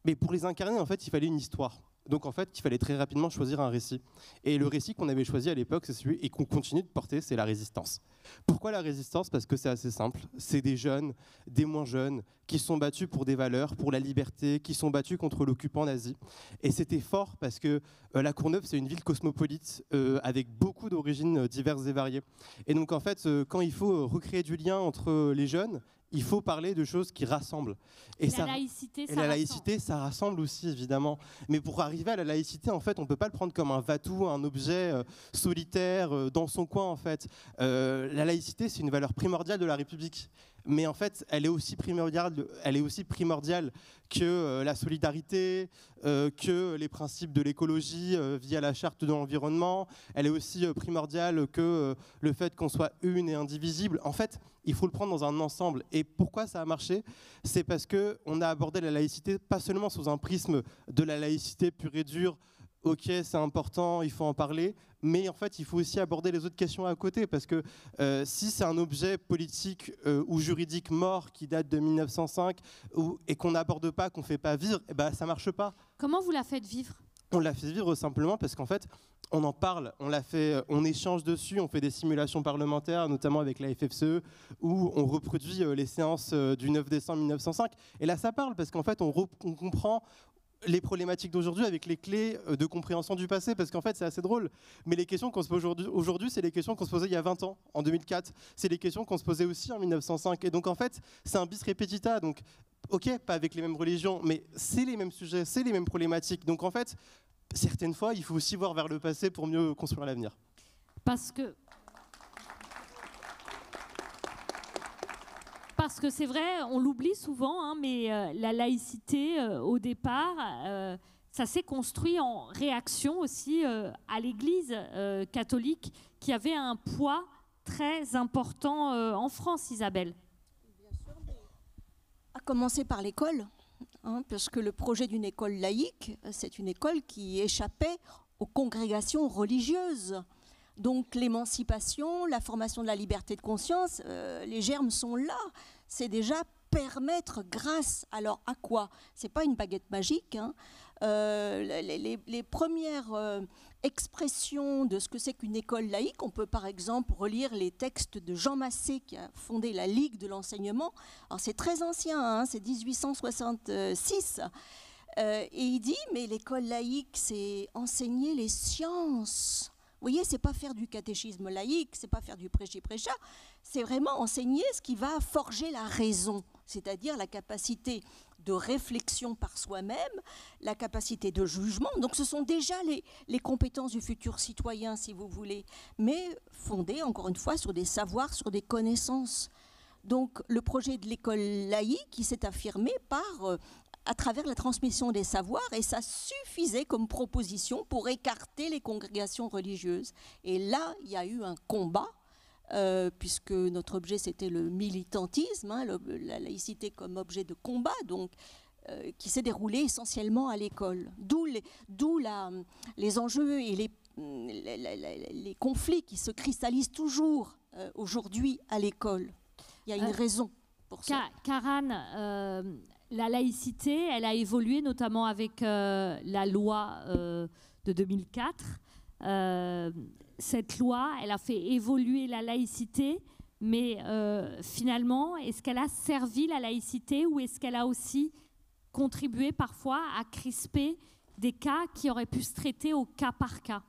mais pour les incarner, en fait, il fallait une histoire. Donc, en fait, il fallait très rapidement choisir un récit. Et le récit qu'on avait choisi à l'époque, c'est celui, et qu'on continue de porter, c'est la résistance. Pourquoi la résistance? Parce que c'est assez simple. C'est des jeunes, des moins jeunes, qui sont battus pour des valeurs, pour la liberté, qui sont battus contre l'occupant nazi. Et c'était fort parce que la Courneuve, c'est une ville cosmopolite avec beaucoup d'origines diverses et variées. Et donc, en fait, quand il faut recréer du lien entre les jeunes, il faut parler de choses qui rassemblent. Et la laïcité, la laïcité, ça rassemble aussi, évidemment. Mais pour arriver à la laïcité, en fait, on ne peut pas le prendre comme un va-tout, un objet solitaire dans son coin, en fait. La laïcité, c'est une valeur primordiale de la République. mais en fait, elle est aussi primordiale que la solidarité, que les principes de l'écologie via la charte de l'environnement. Elle est aussi primordiale que le fait qu'on soit une et indivisible. En fait, il faut le prendre dans un ensemble. Et pourquoi ça a marché? C'est parce qu'on a abordé la laïcité pas seulement sous un prisme de la laïcité pure et dure, ok, c'est important, il faut en parler, mais en fait, il faut aussi aborder les autres questions à côté, parce que si c'est un objet politique ou juridique mort qui date de 1905 et qu'on n'aborde pas, qu'on ne fait pas vivre, eh ben, ça ne marche pas. Comment vous la faites vivre? On la fait vivre simplement parce qu'en fait, on en parle, on échange dessus, on fait des simulations parlementaires, notamment avec la FFCE, où on reproduit les séances du 9 décembre 1905. Et là, ça parle, parce qu'en fait, on comprend les problématiques d'aujourd'hui avec les clés de compréhension du passé, parce qu'en fait c'est assez drôle, mais les questions qu'on se pose aujourd'hui, c'est les questions qu'on se posait il y a 20 ans, en 2004, c'est les questions qu'on se posait aussi en 1905, et donc en fait c'est un bis repetita, donc ok, pas avec les mêmes religions, mais c'est les mêmes sujets, c'est les mêmes problématiques, donc en fait certaines fois il faut aussi voir vers le passé pour mieux construire l'avenir. Parce que c'est vrai, on l'oublie souvent, hein, mais la laïcité, au départ, ça s'est construit en réaction aussi à l'Église catholique, qui avait un poids très important en France, Isabelle. Bien sûr, à commencer par l'école, hein, parce que le projet d'une école laïque, c'est une école qui échappait aux congrégations religieuses. Donc l'émancipation, la formation de la liberté de conscience, les germes sont là. C'est déjà permettre grâce, alors à quoi? C'est pas une baguette magique, hein. Les premières expressions de ce que c'est qu'une école laïque, on peut par exemple relire les textes de Jean Massé qui a fondé la Ligue de l'enseignement. Alors c'est très ancien, hein, c'est 1866. Et il dit, mais l'école laïque, c'est enseigner les sciences. Vous voyez, c'est pas faire du catéchisme laïque, c'est pas faire du prêcher-prêcha, c'est vraiment enseigner ce qui va forger la raison, c'est-à-dire la capacité de réflexion par soi-même, la capacité de jugement. Donc ce sont déjà les compétences du futur citoyen, si vous voulez, mais fondées, encore une fois, sur des savoirs, sur des connaissances. Donc le projet de l'école laïque, qui s'est affirmé à travers la transmission des savoirs, et ça suffisait comme proposition pour écarter les congrégations religieuses. Et là, il y a eu un combat, puisque notre objet, c'était le militantisme, hein, la laïcité comme objet de combat, donc, qui s'est déroulé essentiellement à l'école. D'où les enjeux et les conflits qui se cristallisent toujours aujourd'hui à l'école. Il y a une raison pour ça. Karan, la laïcité, elle a évolué notamment avec la loi de 2004. Cette loi, elle a fait évoluer la laïcité, mais finalement, est-ce qu'elle a servi la laïcité ou est-ce qu'elle a aussi contribué parfois à crisper des cas qui auraient pu se traiter au cas par cas?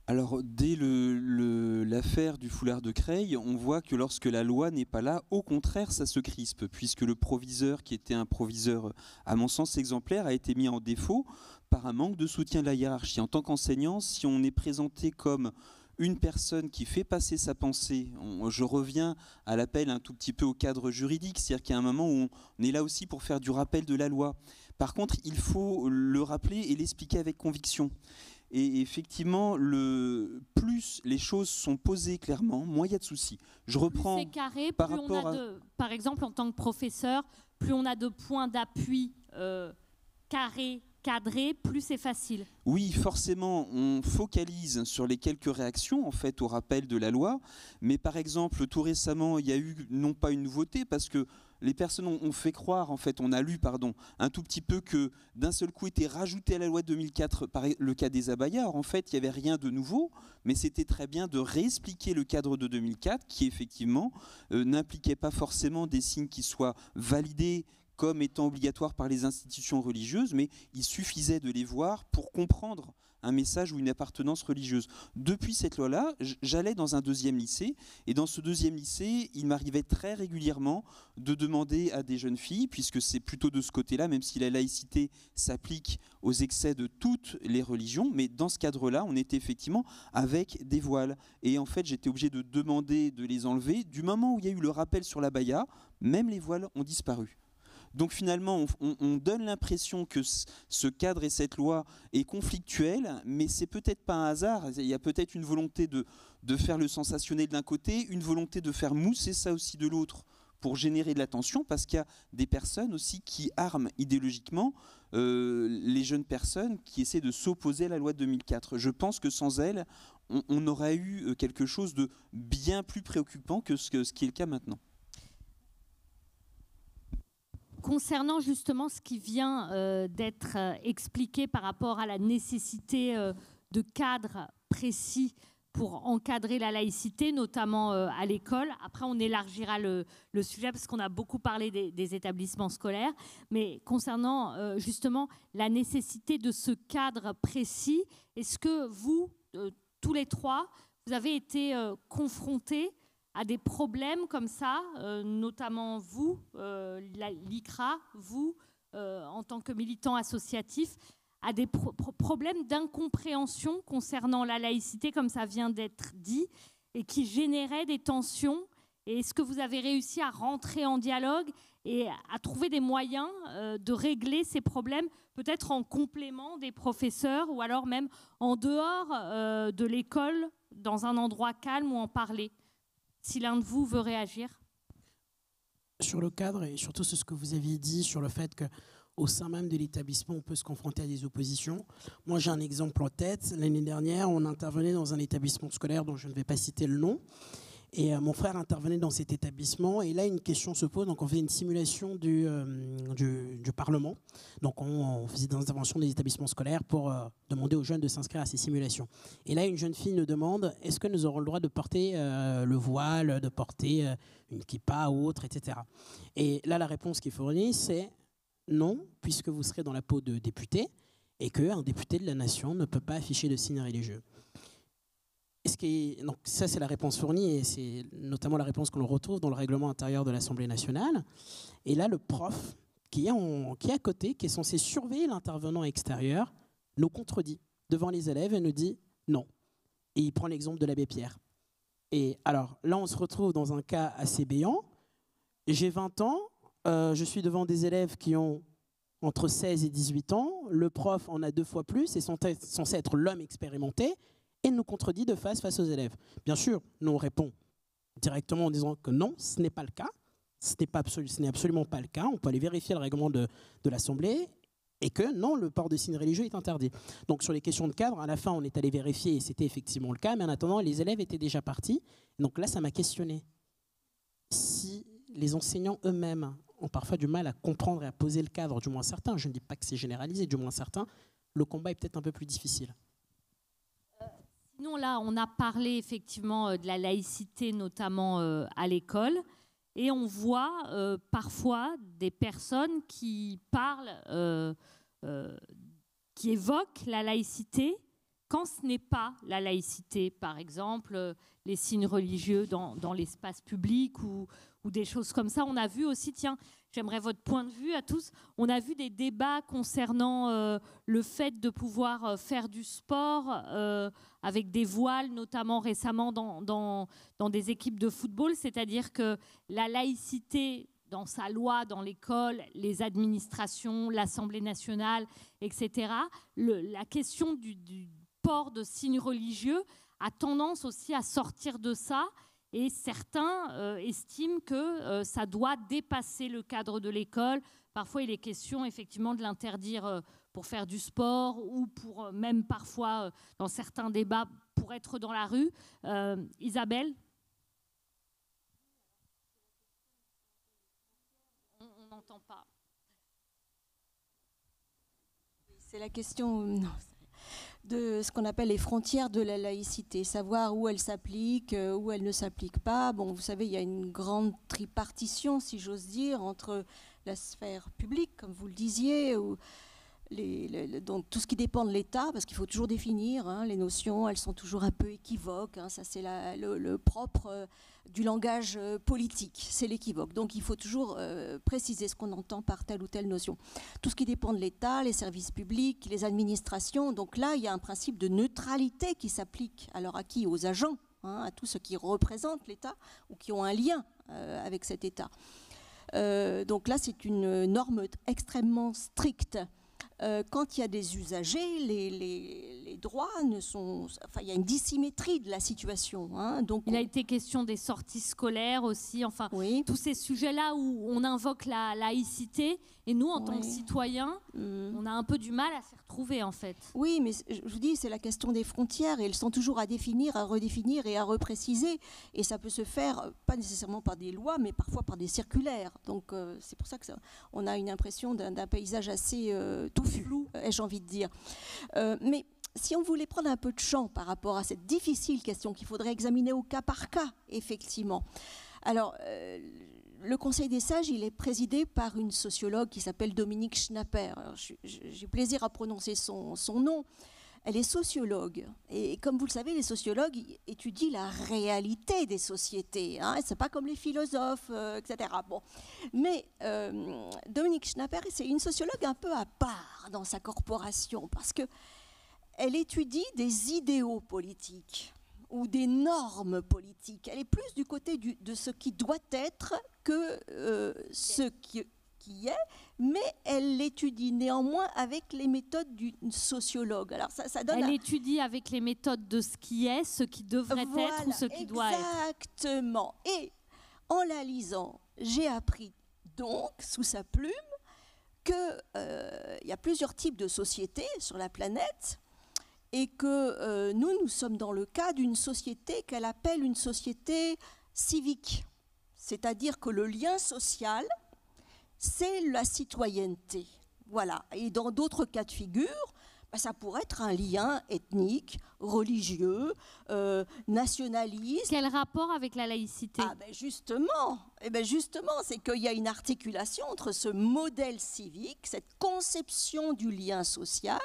Alors, dès l'affaire du foulard de Creil, on voit que lorsque la loi n'est pas là, au contraire, ça se crispe, puisque le proviseur, qui était un proviseur, à mon sens, exemplaire, a été mis en défaut par un manque de soutien de la hiérarchie. En tant qu'enseignant, si on est présenté comme une personne qui fait passer sa pensée, je reviens à l'appel un tout petit peu au cadre juridique, c'est-à-dire qu'il y a un moment où on est là aussi pour faire du rappel de la loi. Par contre, il faut le rappeler et l'expliquer avec conviction. Et effectivement, plus les choses sont posées clairement, moins il y a de soucis. Je reprends plus c'est carré, par plus rapport on a par exemple, en tant que professeur, plus on a de points d'appui carrés, cadrés, plus c'est facile. Oui, forcément, on focalise sur les quelques réactions en fait au rappel de la loi. Mais par exemple, tout récemment, il y a eu non pas une nouveauté, parce que les personnes ont fait croire, en fait, on a lu, un tout petit peu que d'un seul coup était rajouté à la loi de 2004 le cas des abayas. Alors, en fait, il n'y avait rien de nouveau, mais c'était très bien de réexpliquer le cadre de 2004 qui, effectivement, n'impliquait pas forcément des signes qui soient validés comme étant obligatoires par les institutions religieuses, mais il suffisait de les voir pour comprendre un message ou une appartenance religieuse. Depuis cette loi-là, j'allais dans un deuxième lycée, et dans ce deuxième lycée, il m'arrivait très régulièrement de demander à des jeunes filles, puisque c'est plutôt de ce côté-là, même si la laïcité s'applique aux excès de toutes les religions, mais dans ce cadre-là, on était effectivement avec des voiles. Et en fait, j'étais obligé de demander de les enlever. Du moment où il y a eu le rappel sur l'abaya, même les voiles ont disparu. Donc finalement, on donne l'impression que ce cadre et cette loi est conflictuel, mais c'est peut-être pas un hasard. Il y a peut-être une volonté de faire le sensationnel d'un côté, une volonté de faire mousser ça aussi de l'autre pour générer de l'attention, parce qu'il y a des personnes aussi qui arment idéologiquement les jeunes personnes qui essaient de s'opposer à la loi de 2004. Je pense que sans elles, on aurait eu quelque chose de bien plus préoccupant que ce qui est le cas maintenant. Concernant justement ce qui vient d'être expliqué par rapport à la nécessité de cadres précis pour encadrer la laïcité, notamment à l'école. Après, on élargira le sujet parce qu'on a beaucoup parlé des établissements scolaires. Mais concernant justement la nécessité de ce cadre précis, est-ce que vous, tous les trois, vous avez été confrontés à des problèmes comme ça, notamment vous, l'ICRA, vous, en tant que militant associatif, à des problèmes d'incompréhension concernant la laïcité, comme ça vient d'être dit, et qui généraient des tensions. Et est-ce que vous avez réussi à rentrer en dialogue et à trouver des moyens de régler ces problèmes, peut-être en complément des professeurs ou alors même en dehors de l'école, dans un endroit calme où en parler? Si l'un de vous veut réagir. Sur le cadre et surtout sur ce que vous aviez dit sur le fait qu'au sein même de l'établissement, on peut se confronter à des oppositions. Moi, j'ai un exemple en tête. L'année dernière, on intervenait dans un établissement scolaire dont je ne vais pas citer le nom. Et mon frère intervenait dans cet établissement. Et là, une question se pose. Donc, on fait une simulation du Parlement. Donc, on faisait des interventions des établissements scolaires pour demander aux jeunes de s'inscrire à ces simulations. Et là, une jeune fille nous demande, est-ce que nous aurons le droit de porter le voile, de porter une kippa ou autre, etc. Et là, la réponse qui est fournie, c'est non, puisque vous serez dans la peau de député et qu'un député de la nation ne peut pas afficher de signes religieux. Donc ça, c'est la réponse fournie et c'est notamment la réponse que l'on retrouve dans le règlement intérieur de l'Assemblée nationale. Et là, le prof qui est à côté, qui est censé surveiller l'intervenant extérieur, nous contredit devant les élèves et nous dit non. Et il prend l'exemple de l'abbé Pierre. Et alors là, on se retrouve dans un cas assez béant. J'ai 20 ans, je suis devant des élèves qui ont entre 16 et 18 ans. Le prof en a 2 fois plus et est censé être l'homme expérimenté. Et nous contredit de face aux élèves. Bien sûr, nous on répond directement en disant que non, ce n'est pas le cas. Ce n'est absolument pas le cas. On peut aller vérifier le règlement de l'Assemblée et que non, le port de signes religieux est interdit. Donc sur les questions de cadre, à la fin, on est allé vérifier et c'était effectivement le cas. Mais en attendant, les élèves étaient déjà partis. Donc là, ça m'a questionné. Si les enseignants eux-mêmes ont parfois du mal à comprendre et à poser le cadre, du moins certains, je ne dis pas que c'est généralisé, du moins certains, le combat est peut-être un peu plus difficile. Sinon, là, on a parlé effectivement de la laïcité, notamment à l'école, et on voit parfois des personnes qui parlent, qui évoquent la laïcité quand ce n'est pas la laïcité. Par exemple, les signes religieux dans l'espace public ou des choses comme ça. On a vu aussi, tiens, j'aimerais votre point de vue à tous, on a vu des débats concernant le fait de pouvoir faire du sport avec des voiles, notamment récemment dans des équipes de football, c'est-à-dire que la laïcité dans sa loi, dans l'école, les administrations, l'Assemblée nationale, etc., la question du port de signes religieux a tendance aussi à sortir de ça. Et certains estiment que ça doit dépasser le cadre de l'école. Parfois, il est question effectivement de l'interdire pour faire du sport ou pour même parfois, dans certains débats, pour être dans la rue. Isabelle ? On n'entend pas. C'est la question... Non. De ce qu'on appelle les frontières de la laïcité, savoir où elle s'applique, où elle ne s'applique pas. Bon, vous savez, il y a une grande tripartition, si j'ose dire, entre la sphère publique, comme vous le disiez, où donc tout ce qui dépend de l'État, parce qu'il faut toujours définir, hein, les notions, elles sont toujours un peu équivoques, hein, ça c'est le propre du langage politique, c'est l'équivoque. Donc il faut toujours préciser ce qu'on entend par telle ou telle notion. Tout ce qui dépend de l'État, les services publics, les administrations, donc là il y a un principe de neutralité qui s'applique alors à qui? Aux agents, hein, à tous ceux qui représentent l'État ou qui ont un lien avec cet État. Donc là c'est une norme extrêmement stricte. Quand il y a des usagers, les droits ne sont... Enfin, il y a une dissymétrie de la situation. Hein, donc il a été question des sorties scolaires aussi, enfin, oui. Tous ces sujets-là où on invoque la laïcité, et nous, en tant que citoyens, on a un peu du mal à s'y retrouver, en fait. Oui, mais je vous dis, c'est la question des frontières, et elles sont toujours à définir, à redéfinir et à repréciser, et ça peut se faire, pas nécessairement par des lois, mais parfois par des circulaires. Donc c'est pour ça qu'on a une impression d'un paysage assez touffu, ai-je envie de dire. Mais si on voulait prendre un peu de champ par rapport à cette difficile question qu'il faudrait examiner au cas par cas, effectivement. Alors, le Conseil des sages, il est présidé par une sociologue qui s'appelle Dominique Schnapper. J'ai plaisir à prononcer son nom. Elle est sociologue. Et comme vous le savez, les sociologues étudient la réalité des sociétés. Hein. Ce n'est pas comme les philosophes, etc. Bon. Mais Dominique Schnapper, c'est une sociologue un peu à part dans sa corporation parce qu'elle étudie des idéaux politiques ou des normes politiques. Elle est plus du côté de ce qui doit être que ce qui est, mais elle l'étudie néanmoins avec les méthodes d'une sociologue. Alors ça donne elle étudie avec les méthodes de ce qui est, ce qui devrait être ou ce qui doit être. Exactement. Et en la lisant, j'ai appris donc, sous sa plume, qu'il y a plusieurs types de sociétés sur la planète et que nous sommes dans le cas d'une société qu'elle appelle une société civique. C'est-à-dire que le lien social, c'est la citoyenneté. Voilà. Et dans d'autres cas de figure, ça pourrait être un lien ethnique, religieux, nationaliste. Quel rapport avec la laïcité? Justement, c'est qu'il y a une articulation entre ce modèle civique, cette conception du lien social,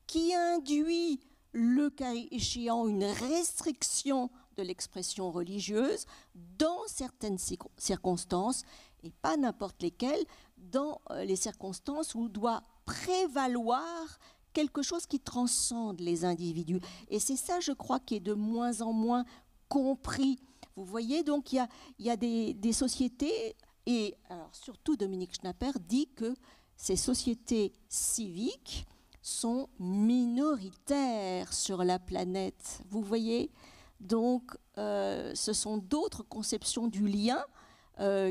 qui induit, le cas échéant, une restriction de l'expression religieuse dans certaines circonstances, et pas n'importe lesquelles, dans les circonstances où doit prévaloir quelque chose qui transcende les individus. Et c'est ça, je crois, qui est de moins en moins compris. Vous voyez, donc il y a des sociétés, et alors, surtout Dominique Schnapper dit que ces sociétés civiques sont minoritaires sur la planète. Vous voyez, donc ce sont d'autres conceptions du lien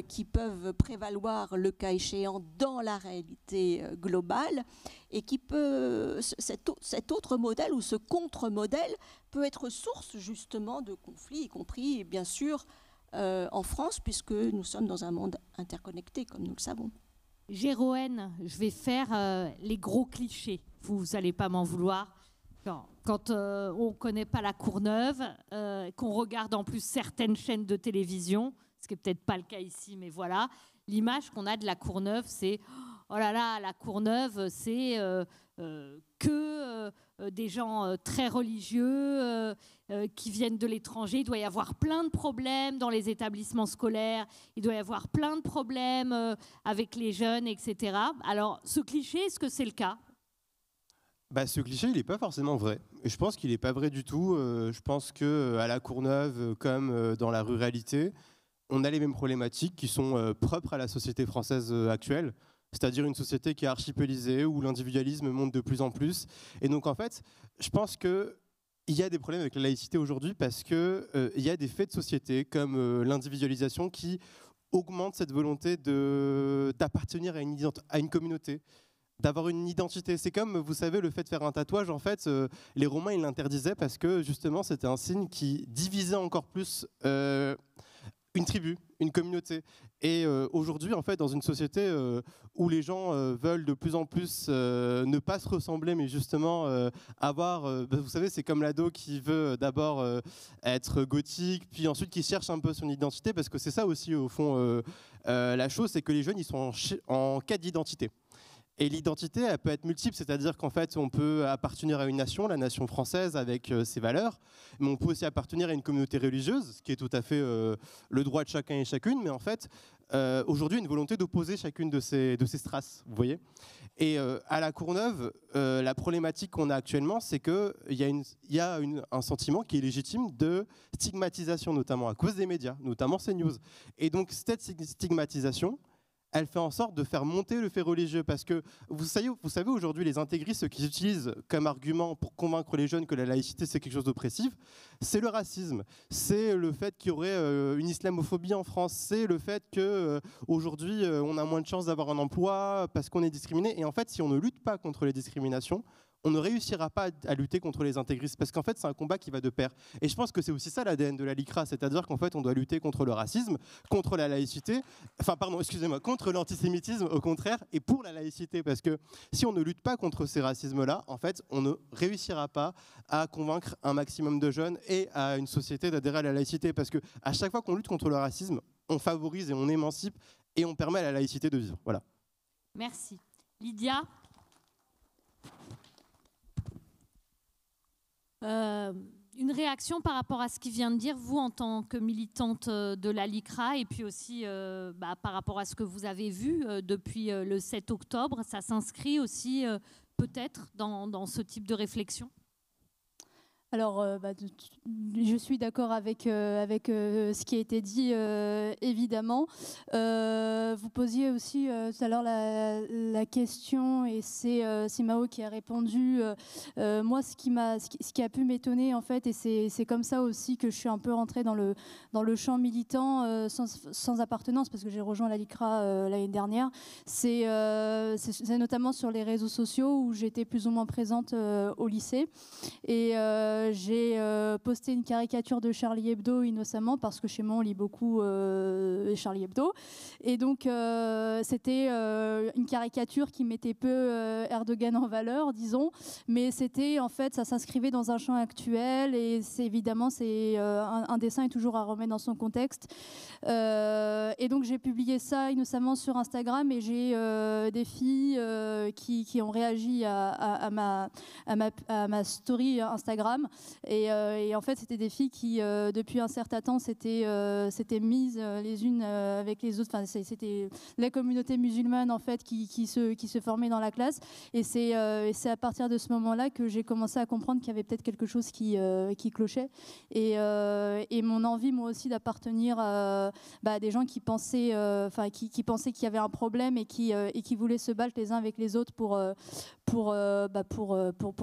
qui peuvent prévaloir le cas échéant dans la réalité globale et qui peut, cet autre modèle ou ce contre-modèle peut être source justement de conflits, y compris bien sûr en France, puisque nous sommes dans un monde interconnecté, comme nous le savons. Jéroen, je vais faire les gros clichés. Vous n'allez pas m'en vouloir. Quand on ne connaît pas la Courneuve, qu'on regarde en plus certaines chaînes de télévision, ce qui n'est peut-être pas le cas ici, mais voilà, l'image qu'on a de la Courneuve, c'est « Oh là là, la Courneuve, c'est que des gens très religieux qui viennent de l'étranger. Il doit y avoir plein de problèmes dans les établissements scolaires, il doit y avoir plein de problèmes avec les jeunes, etc. » Alors, ce cliché, est-ce que c'est le cas ? Ce cliché, il n'est pas forcément vrai. Je pense qu'il n'est pas vrai du tout. Je pense qu'à la Courneuve, comme dans la ruralité, on a les mêmes problématiques qui sont propres à la société française actuelle, c'est-à-dire une société qui est archipélisée, où l'individualisme monte de plus en plus. Et donc, en fait, je pense qu'il y a des problèmes avec la laïcité aujourd'hui parce qu'il y a des faits de société, comme l'individualisation, qui augmentent cette volonté d'appartenir à une communauté, d'avoir une identité. C'est comme, vous savez, le fait de faire un tatouage, en fait, les Romains, ils l'interdisaient parce que, justement, c'était un signe qui divisait encore plus une tribu, une communauté. Et aujourd'hui, en fait, dans une société où les gens veulent de plus en plus ne pas se ressembler, mais justement avoir... vous savez, c'est comme l'ado qui veut d'abord être gothique, puis ensuite qui cherche un peu son identité, parce que c'est ça aussi, au fond, la chose, c'est que les jeunes, ils sont en quête d'identité. Et l'identité, elle peut être multiple, c'est-à-dire qu'en fait, on peut appartenir à une nation, la nation française, avec ses valeurs, mais on peut aussi appartenir à une communauté religieuse, ce qui est tout à fait le droit de chacun et chacune, mais en fait, aujourd'hui, une volonté d'opposer chacune de ces strates, vous voyez. Et à La Courneuve, la problématique qu'on a actuellement, c'est qu'il y a un sentiment qui est légitime de stigmatisation, notamment à cause des médias, notamment CNews. Et donc, cette stigmatisation, elle fait en sorte de faire monter le fait religieux, parce que vous savez aujourd'hui, les intégristes, ce qu'ils utilisent comme argument pour convaincre les jeunes que la laïcité c'est quelque chose d'oppressif, c'est le racisme, c'est le fait qu'il y aurait une islamophobie en France, c'est le fait qu'aujourd'hui on a moins de chances d'avoir un emploi parce qu'on est discriminé. Et en fait, si on ne lutte pas contre les discriminations, on ne réussira pas à lutter contre les intégristes, parce qu'en fait c'est un combat qui va de pair. Et je pense que c'est aussi ça l'ADN de la LICRA, c'est-à-dire qu'en fait on doit lutter contre le racisme, contre la laïcité, contre l'antisémitisme au contraire, et pour la laïcité, parce que si on ne lutte pas contre ces racismes-là, en fait on ne réussira pas à convaincre un maximum de jeunes et à une société d'adhérer à la laïcité, parce que à chaque fois qu'on lutte contre le racisme, on favorise et on émancipe et on permet à la laïcité de vivre. Voilà. Merci. Lydia ? Une réaction par rapport à ce qu'il vient de dire, vous en tant que militante de la LICRA, et puis aussi par rapport à ce que vous avez vu depuis le 7 octobre, ça s'inscrit aussi peut-être dans ce type de réflexion? Alors, je suis d'accord avec ce qui a été dit, évidemment. Vous posiez aussi tout à l'heure la question, et c'est Mao qui a répondu. Moi, ce qui a pu m'étonner, en fait, et c'est comme ça aussi que je suis un peu rentrée dans le champ militant sans appartenance, parce que j'ai rejoint la LICRA l'année dernière, c'est notamment sur les réseaux sociaux où j'étais plus ou moins présente au lycée. Et j'ai posté une caricature de Charlie Hebdo innocemment, parce que chez moi on lit beaucoup Charlie Hebdo, et donc c'était une caricature qui mettait peu Erdogan en valeur, disons, mais c'était en fait, ça s'inscrivait dans un champ actuel, et évidemment un dessin est toujours à remettre dans son contexte, et donc j'ai publié ça innocemment sur Instagram, et j'ai des filles qui ont réagi à ma story Instagram. Et en fait, c'était des filles qui, depuis un certain temps, s'étaient mises les unes avec les autres. Enfin, c'était la communauté musulmane, en fait, qui se formait dans la classe. Et c'est à partir de ce moment-là que j'ai commencé à comprendre qu'il y avait peut-être quelque chose qui clochait. Et mon envie, moi aussi, d'appartenir à des gens qui pensaient qu'il y avait un problème, et qui voulaient se battre les uns avec les autres pour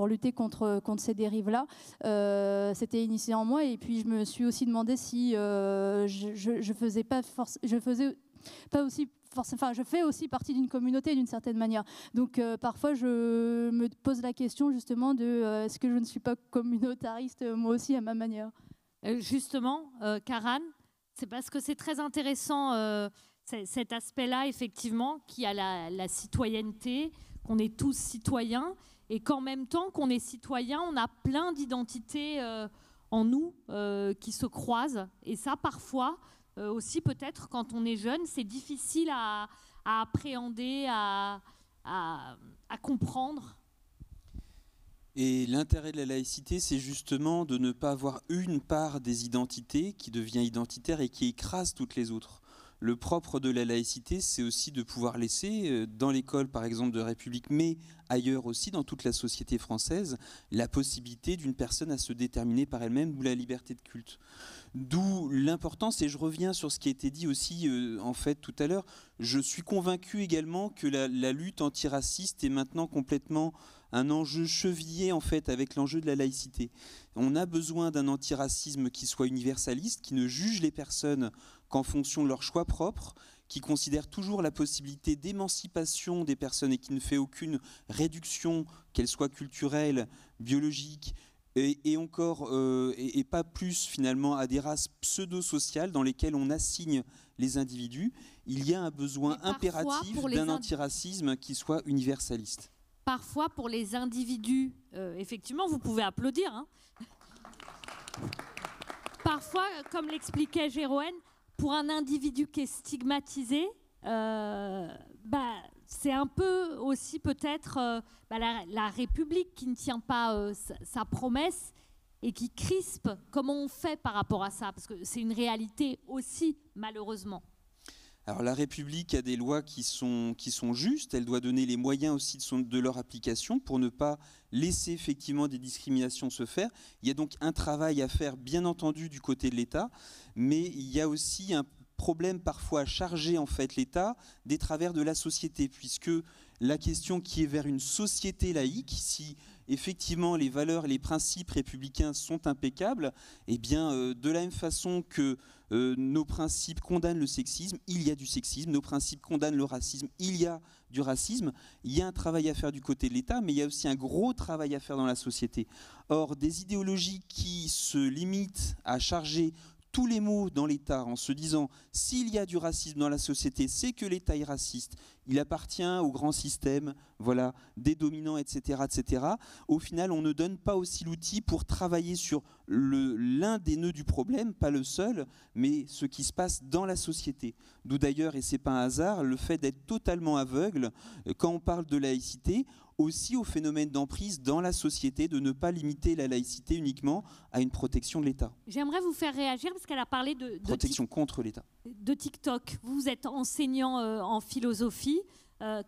lutter contre ces dérives-là. C'était initié en moi, et puis je me suis aussi demandé si je fais aussi partie d'une communauté d'une certaine manière. Donc parfois je me pose la question justement de est-ce que je ne suis pas communautariste moi aussi à ma manière. Justement, Karan, c'est parce que c'est très intéressant cet aspect-là, effectivement, qui a la citoyenneté, qu'on est tous citoyens, et qu'en même temps qu'on est citoyen, on a plein d'identités en nous qui se croisent. Et ça, parfois, aussi peut-être quand on est jeune, c'est difficile à appréhender, à comprendre. Et l'intérêt de la laïcité, c'est justement de ne pas avoir une part des identités qui devient identitaire et qui écrase toutes les autres. Le propre de la laïcité, c'est aussi de pouvoir laisser, dans l'école par exemple de République, mais ailleurs aussi, dans toute la société française, la possibilité d'une personne à se déterminer par elle-même, ou la liberté de culte. D'où l'importance, et je reviens sur ce qui a été dit aussi en fait tout à l'heure, je suis convaincu également que la lutte antiraciste est maintenant complètement un enjeu chevillé en fait avec l'enjeu de la laïcité. On a besoin d'un antiracisme qui soit universaliste, qui ne juge les personnes qu'en fonction de leurs choix propres, qui considère toujours la possibilité d'émancipation des personnes et qui ne fait aucune réduction, qu'elle soit culturelle, biologique, et encore, et pas plus finalement à des races pseudo-sociales dans lesquelles on assigne les individus. Il y a un besoin impératif d'un antiracisme qui soit universaliste. Parfois, pour les individus, effectivement, vous pouvez applaudir, hein. Parfois, comme l'expliquait Jéroen, pour un individu qui est stigmatisé, c'est un peu aussi peut-être la République qui ne tient pas sa promesse et qui crispe. Comment on fait par rapport à ça? Parce que c'est une réalité aussi, malheureusement. Alors la République a des lois qui sont justes, elle doit donner les moyens aussi de leur application pour ne pas laisser effectivement des discriminations se faire. Il y a donc un travail à faire, bien entendu, du côté de l'État, mais il y a aussi un problème parfois à charger en fait l'État des travers de la société, puisque la question qui est vers une société laïque, si effectivement les valeurs et les principes républicains sont impeccables, eh bien de la même façon que nos principes condamnent le sexisme, il y a du sexisme, nos principes condamnent le racisme, il y a du racisme, il y a un travail à faire du côté de l'État, mais il y a aussi un gros travail à faire dans la société. Or, des idéologies qui se limitent à charger tous les mots dans l'État en se disant s'il y a du racisme dans la société, c'est que l'État est raciste, il appartient au grand système, voilà, des dominants, etc., etc. Au final, on ne donne pas aussi l'outil pour travailler sur l'un des nœuds du problème, pas le seul, mais ce qui se passe dans la société. D'où d'ailleurs, et c'est pas un hasard, le fait d'être totalement aveugle quand on parle de laïcité, aussi au phénomène d'emprise dans la société, de ne pas limiter la laïcité uniquement à une protection de l'État. J'aimerais vous faire réagir parce qu'elle a parlé de protection contre l'État. De TikTok. Vous êtes enseignant en philosophie.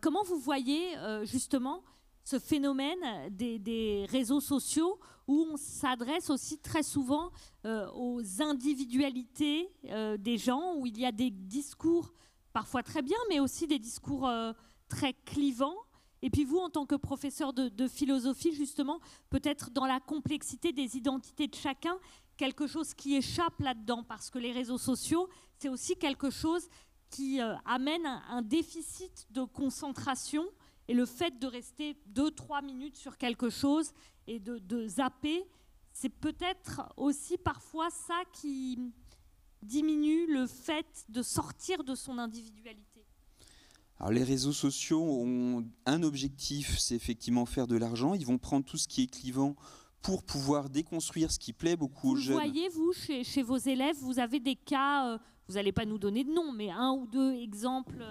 Comment vous voyez justement ce phénomène des réseaux sociaux où on s'adresse aussi très souvent aux individualités des gens, où il y a des discours parfois très bien, mais aussi des discours très clivants. Et puis vous, en tant que professeur de philosophie, justement, peut-être dans la complexité des identités de chacun, quelque chose qui échappe là-dedans, parce que les réseaux sociaux, c'est aussi quelque chose qui amène un déficit de concentration, et le fait de rester 2-3 minutes sur quelque chose et de zapper, c'est peut-être aussi parfois ça qui diminue le fait de sortir de son individualité. Alors les réseaux sociaux ont un objectif, c'est effectivement faire de l'argent. Ils vont prendre tout ce qui est clivant pour pouvoir déconstruire ce qui plaît beaucoup aux jeunes. Vous voyez, vous, chez vos élèves, vous avez des cas, vous n'allez pas nous donner de nom, mais 1 ou 2 exemples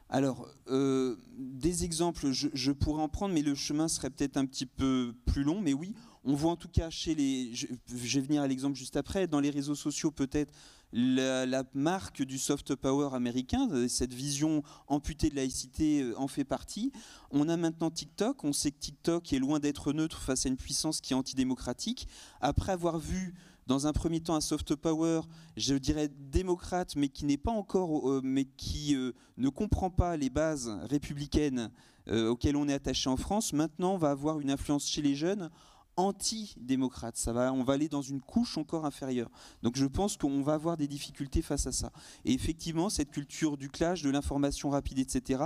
Alors, des exemples, je pourrais en prendre, mais le chemin serait peut-être un petit peu plus long. Mais oui, on voit en tout cas chez les... Je vais venir à l'exemple juste après. Dans les réseaux sociaux, peut-être, la marque du soft power américain, cette vision amputée de laïcité en fait partie. On a maintenant TikTok. On sait que TikTok est loin d'être neutre face à une puissance qui est antidémocratique. Après avoir vu dans un premier temps un soft power, je dirais démocrate, mais qui n'est pas encore, mais qui ne comprend pas les bases républicaines auxquelles on est attaché en France, maintenant on va avoir une influence chez les jeunes anti-démocrate. On va aller dans une couche encore inférieure. Donc je pense qu'on va avoir des difficultés face à ça. Et effectivement, cette culture du clash, de l'information rapide, etc.,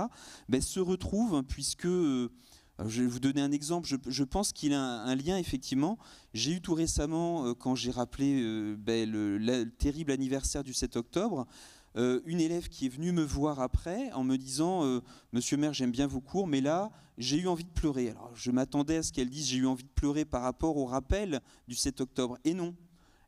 se retrouve, puisque... je vais vous donner un exemple. Je pense qu'il a un lien, effectivement. J'ai eu tout récemment, quand j'ai rappelé le terrible anniversaire du 7 octobre, une élève qui est venue me voir après en me disant « Monsieur Maire, j'aime bien vos cours, mais là, j'ai eu envie de pleurer. » Alors, je m'attendais à ce qu'elle dise « J'ai eu envie de pleurer par rapport au rappel du 7 octobre. » Et non.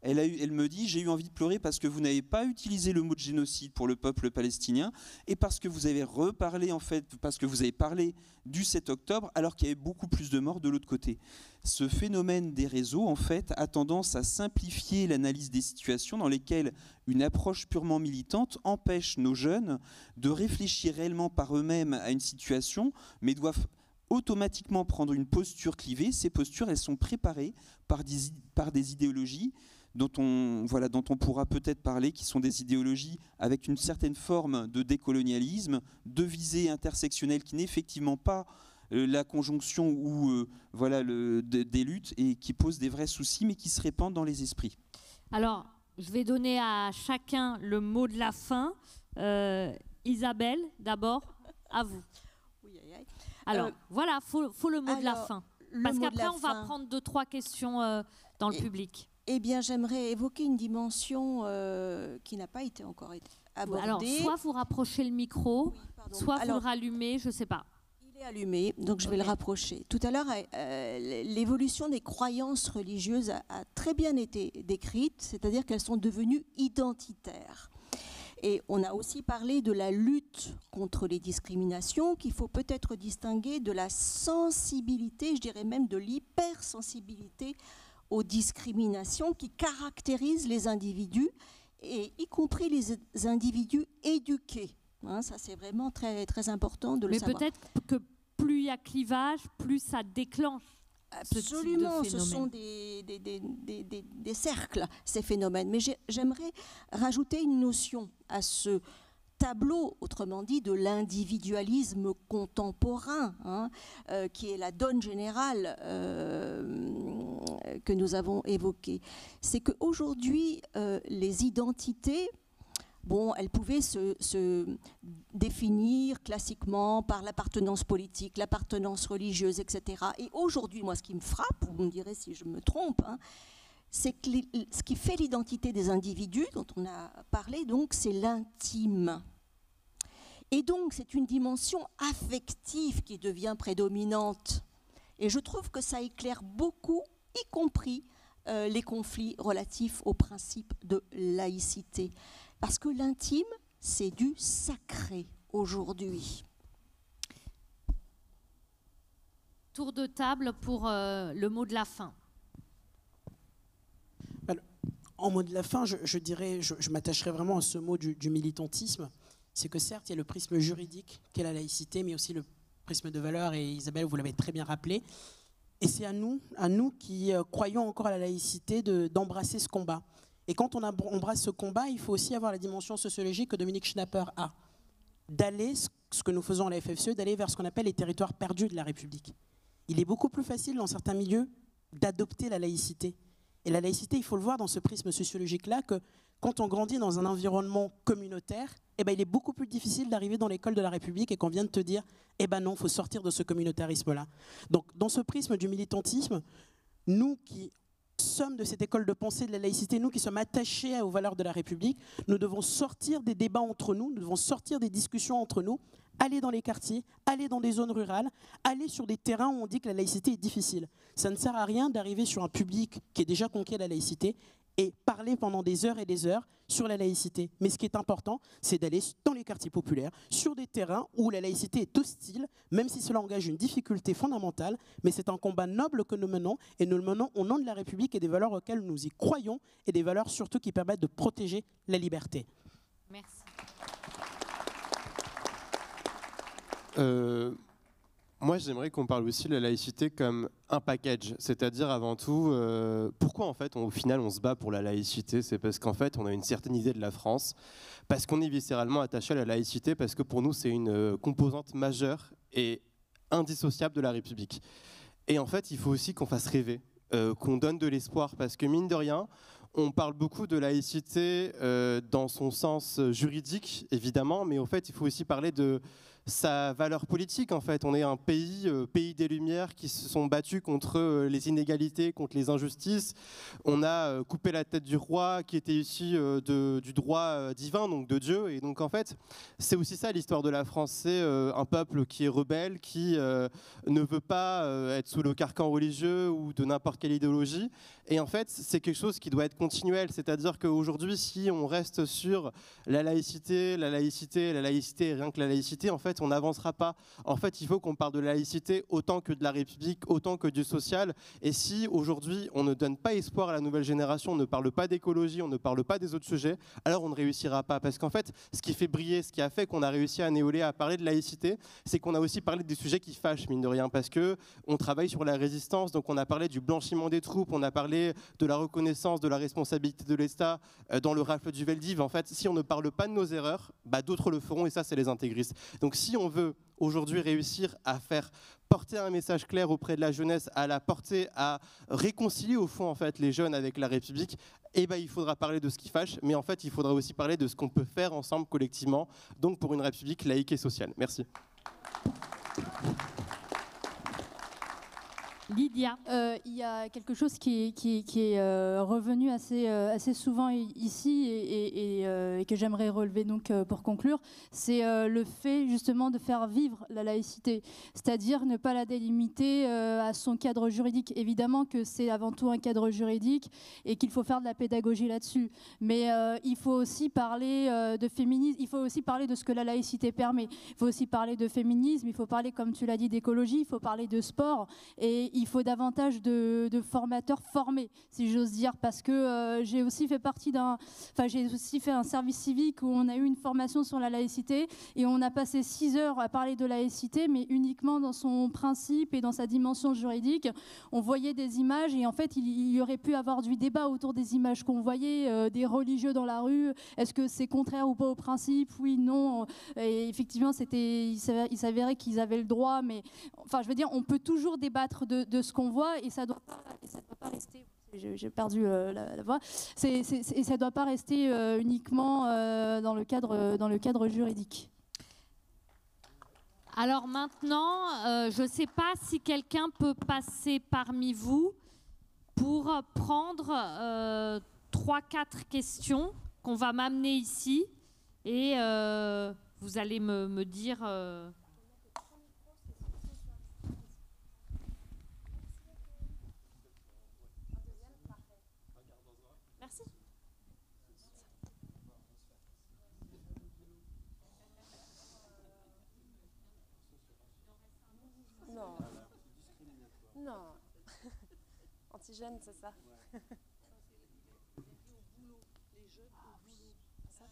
Elle me dit « J'ai eu envie de pleurer parce que vous n'avez pas utilisé le mot de génocide pour le peuple palestinien et parce que vous avez reparlé, en fait, parce que vous avez parlé du 7 octobre alors qu'il y avait beaucoup plus de morts de l'autre côté. » Ce phénomène des réseaux, en fait, a tendance à simplifier l'analyse des situations dans lesquelles une approche purement militante empêche nos jeunes de réfléchir réellement par eux-mêmes à une situation, mais doivent automatiquement prendre une posture clivée. Ces postures, elles sont préparées par des idéologies dont on pourra peut-être parler, qui sont des idéologies avec une certaine forme de décolonialisme, de visée intersectionnelle qui n'est effectivement pas la conjonction ou des luttes et qui posent des vrais soucis, mais qui se répandent dans les esprits. Alors, je vais donner à chacun le mot de la fin. Isabelle, d'abord, à vous. Alors, voilà, faut le mot de la fin. Parce qu'après, on va prendre 2-3 questions dans le public. Eh bien, j'aimerais évoquer une dimension qui n'a pas été encore abordée. Alors, soit vous rapprochez le micro, soit vous le rallumez, je ne sais pas. Il est allumé, donc je vais le rapprocher. Tout à l'heure, l'évolution des croyances religieuses a très bien été décrite, c'est-à-dire qu'elles sont devenues identitaires. Et on a aussi parlé de la lutte contre les discriminations, qu'il faut peut-être distinguer de la sensibilité, je dirais même de l'hypersensibilité aux discriminations qui caractérisent les individus, et y compris les individus éduqués. Ça, c'est vraiment très, très important de le savoir. Mais peut-être que plus il y a clivage, plus ça déclenche. Absolument, ce sont des cercles, ces phénomènes. Mais j'aimerais rajouter une notion à ce tableau, autrement dit, de l'individualisme contemporain, qui est la donne générale que nous avons évoquée. C'est qu'aujourd'hui, les identités, elles pouvaient se définir classiquement par l'appartenance politique, l'appartenance religieuse, etc. Et aujourd'hui, moi, ce qui me frappe, vous me direz si je me trompe, c'est que ce qui fait l'identité des individus, dont on a parlé, donc, c'est l'intime. Et donc, c'est une dimension affective qui devient prédominante. Et je trouve que ça éclaire beaucoup, y compris les conflits relatifs au principe de laïcité. Parce que l'intime, c'est du sacré aujourd'hui. Tour de table pour le mot de la fin. En mot de la fin, je dirais, je m'attacherai vraiment à ce mot du militantisme. C'est que certes, il y a le prisme juridique qu'est la laïcité, mais aussi le prisme de valeur, et Isabelle, vous l'avez très bien rappelé. Et c'est à nous qui croyons encore à la laïcité, d'embrasser ce combat. Et quand on embrasse ce combat, il faut aussi avoir la dimension sociologique que Dominique Schnapper a. D'aller, ce que nous faisons à la FFCE, d'aller vers ce qu'on appelle les territoires perdus de la République. Il est beaucoup plus facile dans certains milieux d'adopter la laïcité. Et la laïcité, il faut le voir dans ce prisme sociologique-là, que quand on grandit dans un environnement communautaire, il est beaucoup plus difficile d'arriver dans l'école de la République et qu'on vient de te dire non, il faut sortir de ce communautarisme-là. Donc, dans ce prisme du militantisme, nous qui sommes de cette école de pensée de la laïcité, nous qui sommes attachés aux valeurs de la République, nous devons sortir des débats entre nous, nous devons sortir des discussions entre nous, aller dans les quartiers, aller dans des zones rurales, aller sur des terrains où on dit que la laïcité est difficile. Ça ne sert à rien d'arriver sur un public qui est déjà conquis à la laïcité et parler pendant des heures et des heures sur la laïcité. Mais ce qui est important, c'est d'aller dans les quartiers populaires, sur des terrains où la laïcité est hostile, même si cela engage une difficulté fondamentale, mais c'est un combat noble que nous menons, et nous le menons au nom de la République et des valeurs auxquelles nous y croyons, et des valeurs surtout qui permettent de protéger la liberté. Merci. Moi, j'aimerais qu'on parle aussi de la laïcité comme un package, c'est-à-dire avant tout, pourquoi en fait, au final, on se bat pour la laïcité. C'est parce qu'en fait, on a une certaine idée de la France, parce qu'on est viscéralement attaché à la laïcité, parce que pour nous, c'est une composante majeure et indissociable de la République. Et en fait, il faut aussi qu'on fasse rêver, qu'on donne de l'espoir, parce que mine de rien, on parle beaucoup de laïcité dans son sens juridique, évidemment, mais en fait, il faut aussi parler de sa valeur politique. En fait, on est un pays des Lumières qui se sont battus contre les inégalités, contre les injustices. On a coupé la tête du roi qui était issu du droit divin, donc de Dieu. Et donc en fait, c'est aussi ça l'histoire de la France. C'est un peuple qui est rebelle, qui ne veut pas être sous le carcan religieux ou de n'importe quelle idéologie. Et en fait, c'est quelque chose qui doit être continuel. C'est-à-dire qu'aujourd'hui, si on reste sur la laïcité, rien que la laïcité, en fait, on n'avancera pas. En fait, il faut qu'on parle de la laïcité autant que de la République, autant que du social. Et si aujourd'hui, on ne donne pas espoir à la nouvelle génération, on ne parle pas d'écologie, on ne parle pas des autres sujets, alors on ne réussira pas. Parce qu'en fait, ce qui fait briller, ce qui a fait qu'on a réussi à Néolé à parler de laïcité, c'est qu'on a aussi parlé des sujets qui fâchent, mine de rien, parce qu'on travaille sur la résistance, donc on a parlé du blanchiment des troupes, on a parlé de la reconnaissance de la responsabilité de l'État dans le rafle du Veldiv. En fait, si on ne parle pas de nos erreurs, d'autres le feront, et ça, c'est les intégristes. Donc si on veut aujourd'hui réussir à faire porter un message clair auprès de la jeunesse, à la porter, à réconcilier au fond en fait les jeunes avec la République, il faudra parler de ce qui fâche, mais en fait il faudra aussi parler de ce qu'on peut faire ensemble collectivement, donc pour une République laïque et sociale. Merci. Lydia. Il y a quelque chose qui est revenu assez souvent ici et que j'aimerais relever donc pour conclure, c'est le fait justement de faire vivre la laïcité, c'est-à-dire ne pas la délimiter à son cadre juridique. Évidemment que c'est avant tout un cadre juridique et qu'il faut faire de la pédagogie là-dessus, mais il faut aussi parler de féminisme, il faut aussi parler de ce que la laïcité permet, il faut aussi parler de féminisme, il faut parler, comme tu l'as dit, d'écologie, il faut parler de sport, et il faut davantage de formateurs formés, si j'ose dire, parce que j'ai aussi fait un service civique où on a eu une formation sur la laïcité et on a passé 6 heures à parler de laïcité, mais uniquement dans son principe et dans sa dimension juridique. On voyait des images et en fait il y aurait pu avoir du débat autour des images qu'on voyait, des religieux dans la rue, est-ce que c'est contraire ou pas au principe, oui, non, et effectivement il s'avérait qu'ils avaient le droit, mais enfin je veux dire, on peut toujours débattre de ce qu'on voit et ça doit pas rester. J'ai perdu la voix. Ça ne doit pas rester uniquement dans le cadre juridique. Alors maintenant, je ne sais pas si quelqu'un peut passer parmi vous pour prendre 3-4 questions qu'on va m'amener ici et vous allez me dire... Non. Antigène, c'est ça. Ça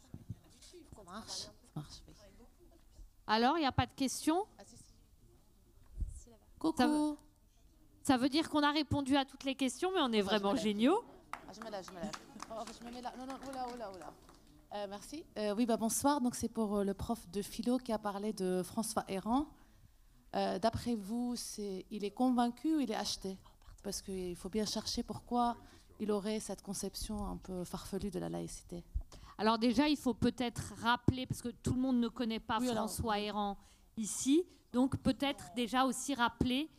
marche. Alors, il n'y a pas de questions? Coucou. Ça veut dire qu'on a répondu à toutes les questions, mais on est vraiment géniaux. Je me lève. Oh, je me mets là. Non, oula. Merci. Oui, bonsoir. Donc, c'est pour le prof de philo qui a parlé de François Héran. D'après vous, il est convaincu ou il est acheté? Parce qu'il faut bien chercher pourquoi il aurait cette conception un peu farfelue de la laïcité. Alors déjà, il faut peut-être rappeler, parce que tout le monde ne connaît pas François Héran ici, donc peut-être déjà aussi rappeler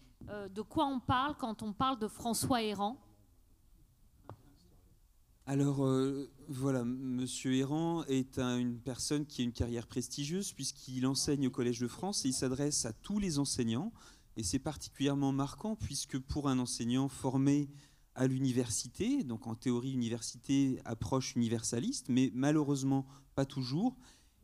de quoi on parle quand on parle de François Héran. Alors voilà, Monsieur Héran est une personne qui a une carrière prestigieuse puisqu'il enseigne au Collège de France et il s'adresse à tous les enseignants. Et c'est particulièrement marquant puisque pour un enseignant formé à l'université, donc en théorie université approche universaliste, mais malheureusement pas toujours,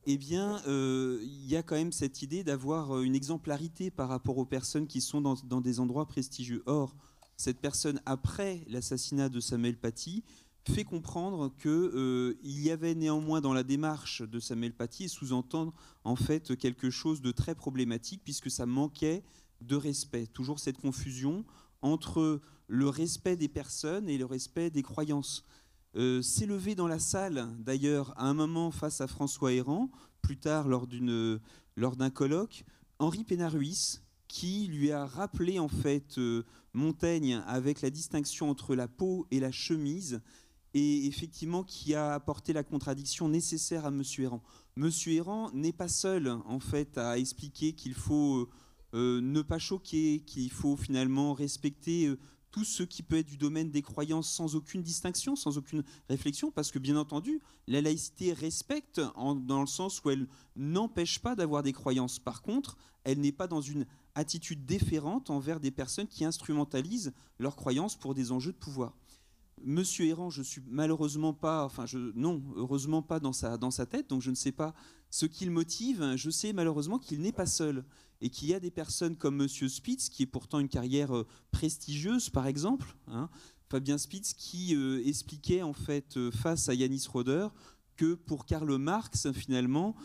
eh bien il y a quand même cette idée d'avoir une exemplarité par rapport aux personnes qui sont dans des endroits prestigieux. Or, cette personne, après l'assassinat de Samuel Paty, fait comprendre qu'il y avait néanmoins dans la démarche de Samuel Paty et sous-entendre en fait quelque chose de très problématique puisque ça manquait de respect. Toujours cette confusion entre le respect des personnes et le respect des croyances. S'est levé dans la salle, d'ailleurs, à un moment face à François Héran, plus tard lors d'un colloque, Henri Pénard-Ruiz, qui lui a rappelé en fait Montaigne avec la distinction entre la peau et la chemise, et effectivement qui a apporté la contradiction nécessaire à M. Héran. M. Héran n'est pas seul en fait à expliquer qu'il faut ne pas choquer, qu'il faut finalement respecter tout ce qui peut être du domaine des croyances sans aucune distinction, sans aucune réflexion, parce que bien entendu, la laïcité respecte dans le sens où elle n'empêche pas d'avoir des croyances. Par contre, elle n'est pas dans une attitude déférente envers des personnes qui instrumentalisent leurs croyances pour des enjeux de pouvoir. Monsieur Héran, je suis malheureusement pas, heureusement pas dans sa tête, donc je ne sais pas ce qui le motive. Je sais malheureusement qu'il n'est pas seul et qu'il y a des personnes comme Monsieur Spitz, qui est pourtant une carrière prestigieuse, par exemple, Fabien Spitz, qui expliquait en fait face à Yanis Roder que pour Karl Marx, finalement,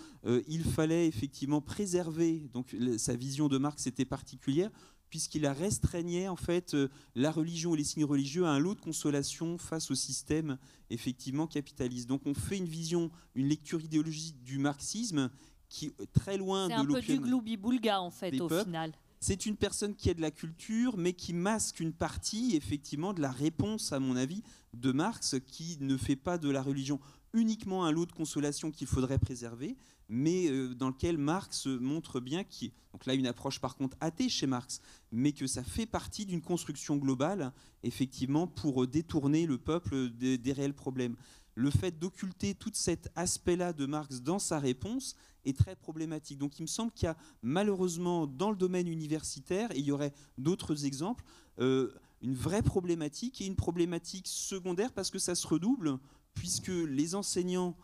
il fallait effectivement préserver. Donc sa vision de Marx était particulière, puisqu'il a restreignait en fait la religion et les signes religieux à un lot de consolation face au système effectivement capitaliste. Donc on fait une lecture idéologique du marxisme qui est très loin de l'opium. C'est un peu du gloubi-boulga en fait au final. C'est une personne qui a de la culture, mais qui masque une partie effectivement de la réponse, à mon avis, de Marx, qui ne fait pas de la religion uniquement un lot de consolation qu'il faudrait préserver, mais dans lequel Marx montre bien donc là une approche par contre athée chez Marx, mais que ça fait partie d'une construction globale, effectivement, pour détourner le peuple des réels problèmes. Le fait d'occulter tout cet aspect-là de Marx dans sa réponse est très problématique. Donc il me semble qu'il y a malheureusement dans le domaine universitaire, et il y aurait d'autres exemples, une vraie problématique et une problématique secondaire parce que ça se redouble, puisque les enseignants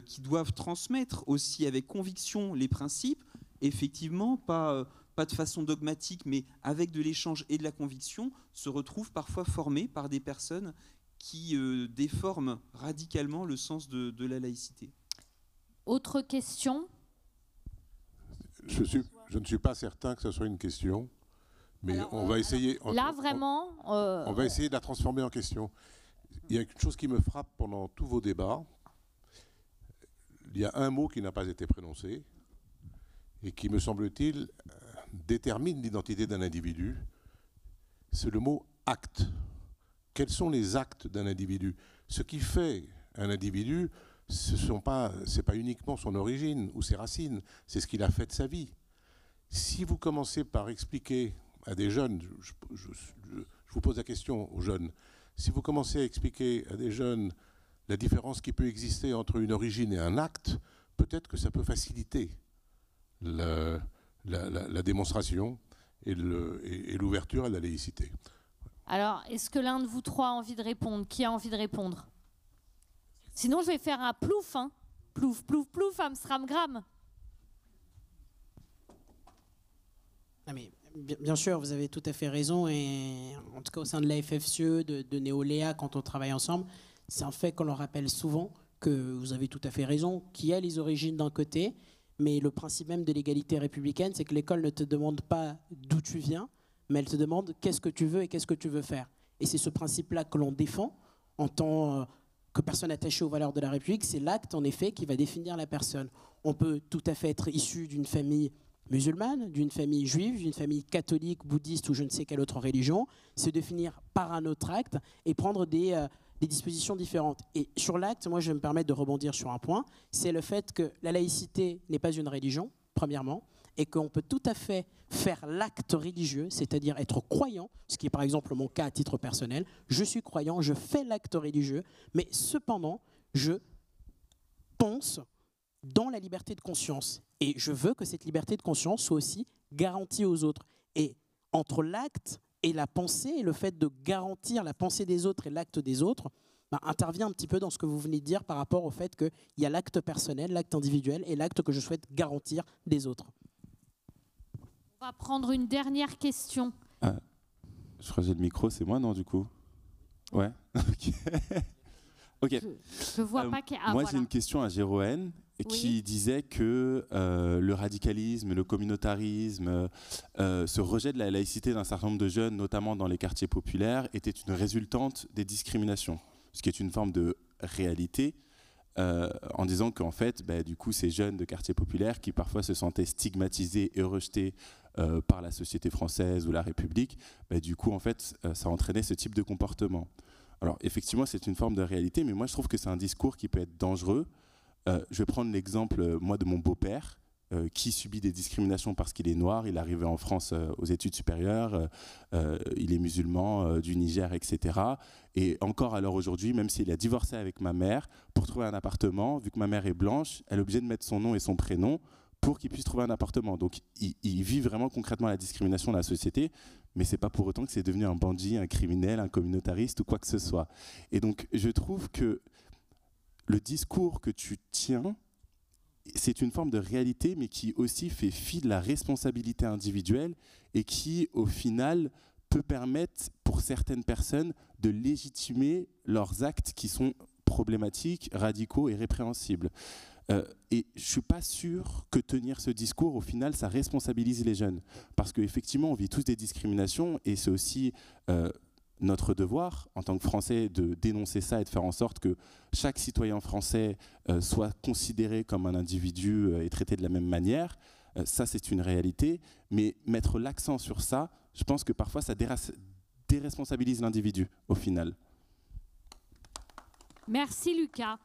qui doivent transmettre aussi avec conviction les principes, effectivement, pas de façon dogmatique, mais avec de l'échange et de la conviction, se retrouvent parfois formés par des personnes qui déforment radicalement le sens de la laïcité. Autre question ? Je ne suis pas certain que ce soit une question, mais on va essayer. On va essayer de la transformer en question. Il y a quelque chose qui me frappe pendant tous vos débats. Il y a un mot qui n'a pas été prononcé et qui, me semble-t-il, détermine l'identité d'un individu. C'est le mot acte. Quels sont les actes d'un individu ? Ce qui fait un individu, c'est pas uniquement son origine ou ses racines, c'est ce qu'il a fait de sa vie. Si vous commencez par expliquer à des jeunes, je vous pose la question aux jeunes, si vous commencez à expliquer à des jeunes la différence qui peut exister entre une origine et un acte, peut-être que ça peut faciliter la démonstration et l'ouverture à la laïcité. Alors, est-ce que l'un de vous trois a envie de répondre ? Qui a envie de répondre ? Sinon, je vais faire un plouf, hein. Plouf, plouf, plouf, Amstramgram. Non mais, bien sûr, vous avez tout à fait raison. Et en tout cas, au sein de la FFCE, de Néoléa, quand on travaille ensemble, c'est un fait qu'on leur rappelle souvent que vous avez tout à fait raison, qu'il y a les origines d'un côté, mais le principe même de l'égalité républicaine, c'est que l'école ne te demande pas d'où tu viens, mais elle te demande qu'est-ce que tu veux et qu'est-ce que tu veux faire. Et c'est ce principe-là que l'on défend en tant que personne attachée aux valeurs de la République. C'est l'acte, en effet, qui va définir la personne. On peut tout à fait être issu d'une famille musulmane, d'une famille juive, d'une famille catholique, bouddhiste ou je ne sais quelle autre religion, se définir par un autre acte et prendre des dispositions différentes. Et sur l'acte, moi je vais me permettre de rebondir sur un point, c'est le fait que la laïcité n'est pas une religion, premièrement, et qu'on peut tout à fait faire l'acte religieux, c'est-à-dire être croyant, ce qui est par exemple mon cas à titre personnel. Je suis croyant, je fais l'acte religieux, mais cependant, je pense dans la liberté de conscience. Et je veux que cette liberté de conscience soit aussi garantie aux autres. Et entre l'acte et la pensée, et le fait de garantir la pensée des autres et l'acte des autres, intervient un petit peu dans ce que vous venez de dire par rapport au fait qu'il y a l'acte personnel, l'acte individuel et l'acte que je souhaite garantir des autres. On va prendre une dernière question. Je crois que j'ai le micro, c'est moi, non, du coup ? Ouais. Ok. Je vois pas qu'il y a... Moi, j'ai une question à Jéroen qui disait que le radicalisme, le communautarisme, ce rejet de la laïcité d'un certain nombre de jeunes, notamment dans les quartiers populaires, était une résultante des discriminations, ce qui est une forme de réalité, en disant qu'en fait, du coup, ces jeunes de quartiers populaires qui parfois se sentaient stigmatisés et rejetés par la société française ou la République, du coup, en fait, ça entraînait ce type de comportement. Alors, effectivement, c'est une forme de réalité, mais moi, je trouve que c'est un discours qui peut être dangereux. Je vais prendre l'exemple, moi, de mon beau-père, qui subit des discriminations parce qu'il est noir. Il est arrivé en France aux études supérieures, il est musulman du Niger, etc. Et encore à l'heure aujourd'hui, même s'il a divorcé avec ma mère, pour trouver un appartement, vu que ma mère est blanche, elle est obligée de mettre son nom et son prénom pour qu'il puisse trouver un appartement. Donc il vit vraiment concrètement la discrimination de la société, mais c'est pas pour autant que c'est devenu un bandit, un criminel, un communautariste ou quoi que ce soit. Et donc je trouve que le discours que tu tiens, c'est une forme de réalité, mais qui aussi fait fi de la responsabilité individuelle et qui, au final, peut permettre pour certaines personnes de légitimer leurs actes qui sont problématiques, radicaux et répréhensibles. Et je ne suis pas sûr que tenir ce discours, au final, ça responsabilise les jeunes. Parce qu'effectivement, on vit tous des discriminations et c'est aussi notre devoir, en tant que Français, de dénoncer ça et de faire en sorte que chaque citoyen français soit considéré comme un individu et traité de la même manière. Ça, c'est une réalité. Mais mettre l'accent sur ça, je pense que parfois, ça déresponsabilise l'individu, au final. Merci, Lucas.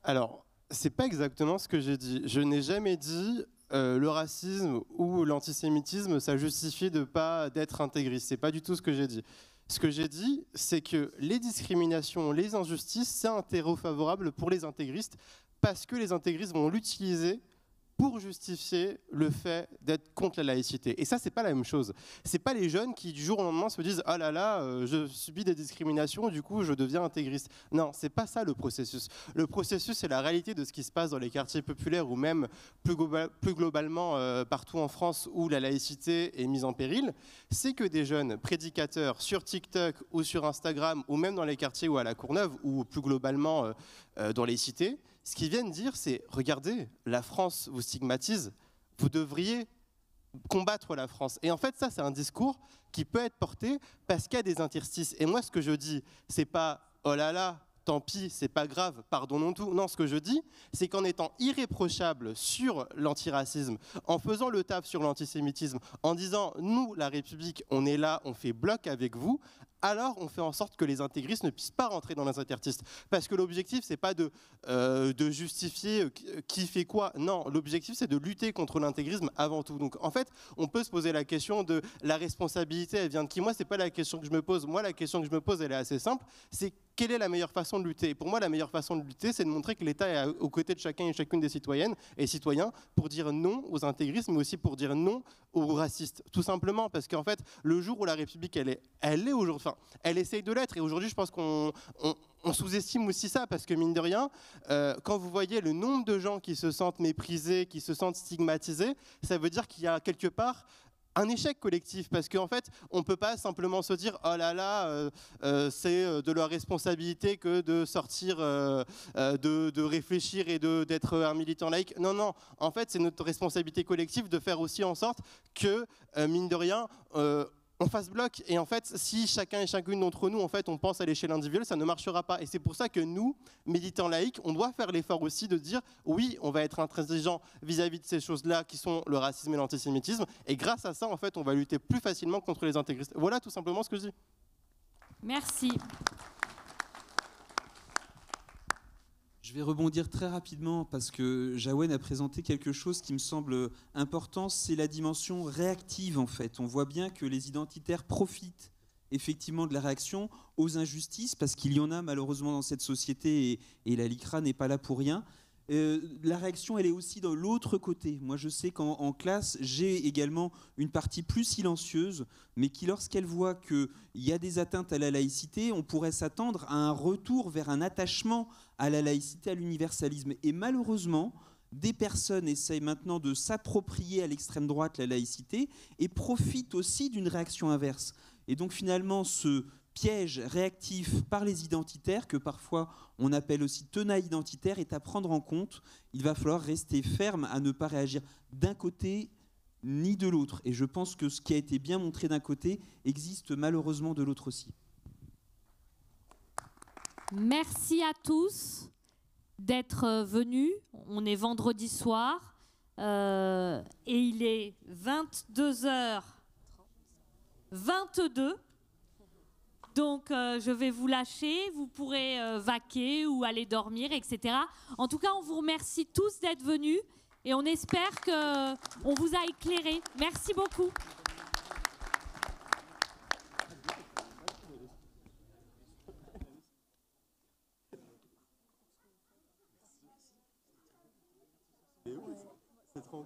Alors, c'est pas exactement ce que j'ai dit. Je n'ai jamais dit le racisme ou l'antisémitisme, ça justifie de pas d'être intégriste. C'est pas du tout ce que j'ai dit. Ce que j'ai dit, c'est que les discriminations, les injustices, c'est un terreau favorable pour les intégristes parce que les intégristes vont l'utiliser pour justifier le fait d'être contre la laïcité. Et ça, c'est pas la même chose. C'est pas les jeunes qui, du jour au lendemain, se disent « Ah là là, je subis des discriminations, du coup, je deviens intégriste ». Non, c'est pas ça le processus. Le processus, c'est la réalité de ce qui se passe dans les quartiers populaires ou même plus globalement partout en France où la laïcité est mise en péril. C'est que des jeunes prédicateurs sur TikTok ou sur Instagram ou même dans les quartiers ou à la Courneuve ou plus globalement dans les cités, ce qu'ils viennent dire, c'est « Regardez, la France vous stigmatise, vous devriez combattre la France ». Et en fait, ça, c'est un discours qui peut être porté parce qu'il y a des interstices. Et moi, ce que je dis, c'est pas « Oh là là, tant pis, c'est pas grave, pardonnons tout ». Non, ce que je dis, c'est qu'en étant irréprochable sur l'antiracisme, en faisant le taf sur l'antisémitisme, en disant « Nous, la République, on est là, on fait bloc avec vous », alors on fait en sorte que les intégristes ne puissent pas rentrer dans les interstices. Parce que l'objectif, c'est pas de justifier qui fait quoi. Non, l'objectif, c'est de lutter contre l'intégrisme avant tout. Donc en fait, on peut se poser la question de la responsabilité, elle vient de qui? Moi, c'est pas la question que je me pose. Moi, la question que je me pose, elle est assez simple. C'est quelle est la meilleure façon de lutter? Et pour moi, la meilleure façon de lutter, c'est de montrer que l'État est aux côtés de chacun et chacune des citoyennes et citoyens pour dire non aux intégristes, mais aussi pour dire non aux racistes. Tout simplement parce qu'en fait, le jour où la République, elle est aujourd'hui, enfin, elle essaye de l'être. Et aujourd'hui, je pense qu'on sous-estime aussi ça, parce que mine de rien, quand vous voyez le nombre de gens qui se sentent méprisés, qui se sentent stigmatisés, ça veut dire qu'il y a quelque part un échec collectif, parce qu'en fait, on ne peut pas simplement se dire « Oh là là, c'est de leur responsabilité que de sortir, de réfléchir et d'être un militant laïque ». Non, non, en fait, c'est notre responsabilité collective de faire aussi en sorte que, mine de rien, on fasse bloc. Et en fait, si chacun et chacune d'entre nous, en fait, on pense à l'échelle individuelle, ça ne marchera pas. Et c'est pour ça que nous, militants laïcs, on doit faire l'effort aussi de dire oui, on va être intransigeant vis-à-vis de ces choses-là qui sont le racisme et l'antisémitisme. Et grâce à ça, en fait, on va lutter plus facilement contre les intégristes. Voilà tout simplement ce que je dis. Merci. Je vais rebondir très rapidement parce que Jawen a présenté quelque chose qui me semble important, c'est la dimension réactive en fait. On voit bien que les identitaires profitent effectivement de la réaction aux injustices parce qu'il y en a malheureusement dans cette société et la LICRA n'est pas là pour rien. La réaction, elle est aussi dans l'autre côté. Moi, je sais qu'en classe, j'ai également une partie plus silencieuse, mais qui, lorsqu'elle voit qu'il y a des atteintes à la laïcité, on pourrait s'attendre à un retour vers un attachement à la laïcité, à l'universalisme. Et malheureusement, des personnes essayent maintenant de s'approprier à l'extrême droite la laïcité et profitent aussi d'une réaction inverse. Et donc, finalement, ce piège réactif par les identitaires, que parfois on appelle aussi tenaille identitaire, est à prendre en compte. Il va falloir rester ferme à ne pas réagir d'un côté ni de l'autre. Et je pense que ce qui a été bien montré d'un côté existe malheureusement de l'autre aussi. Merci à tous d'être venus. On est vendredi soir et il est 22h22. Donc, je vais vous lâcher, vous pourrez vaquer ou aller dormir, etc. En tout cas, on vous remercie tous d'être venus et on espère qu'on vous a éclairé. Merci beaucoup.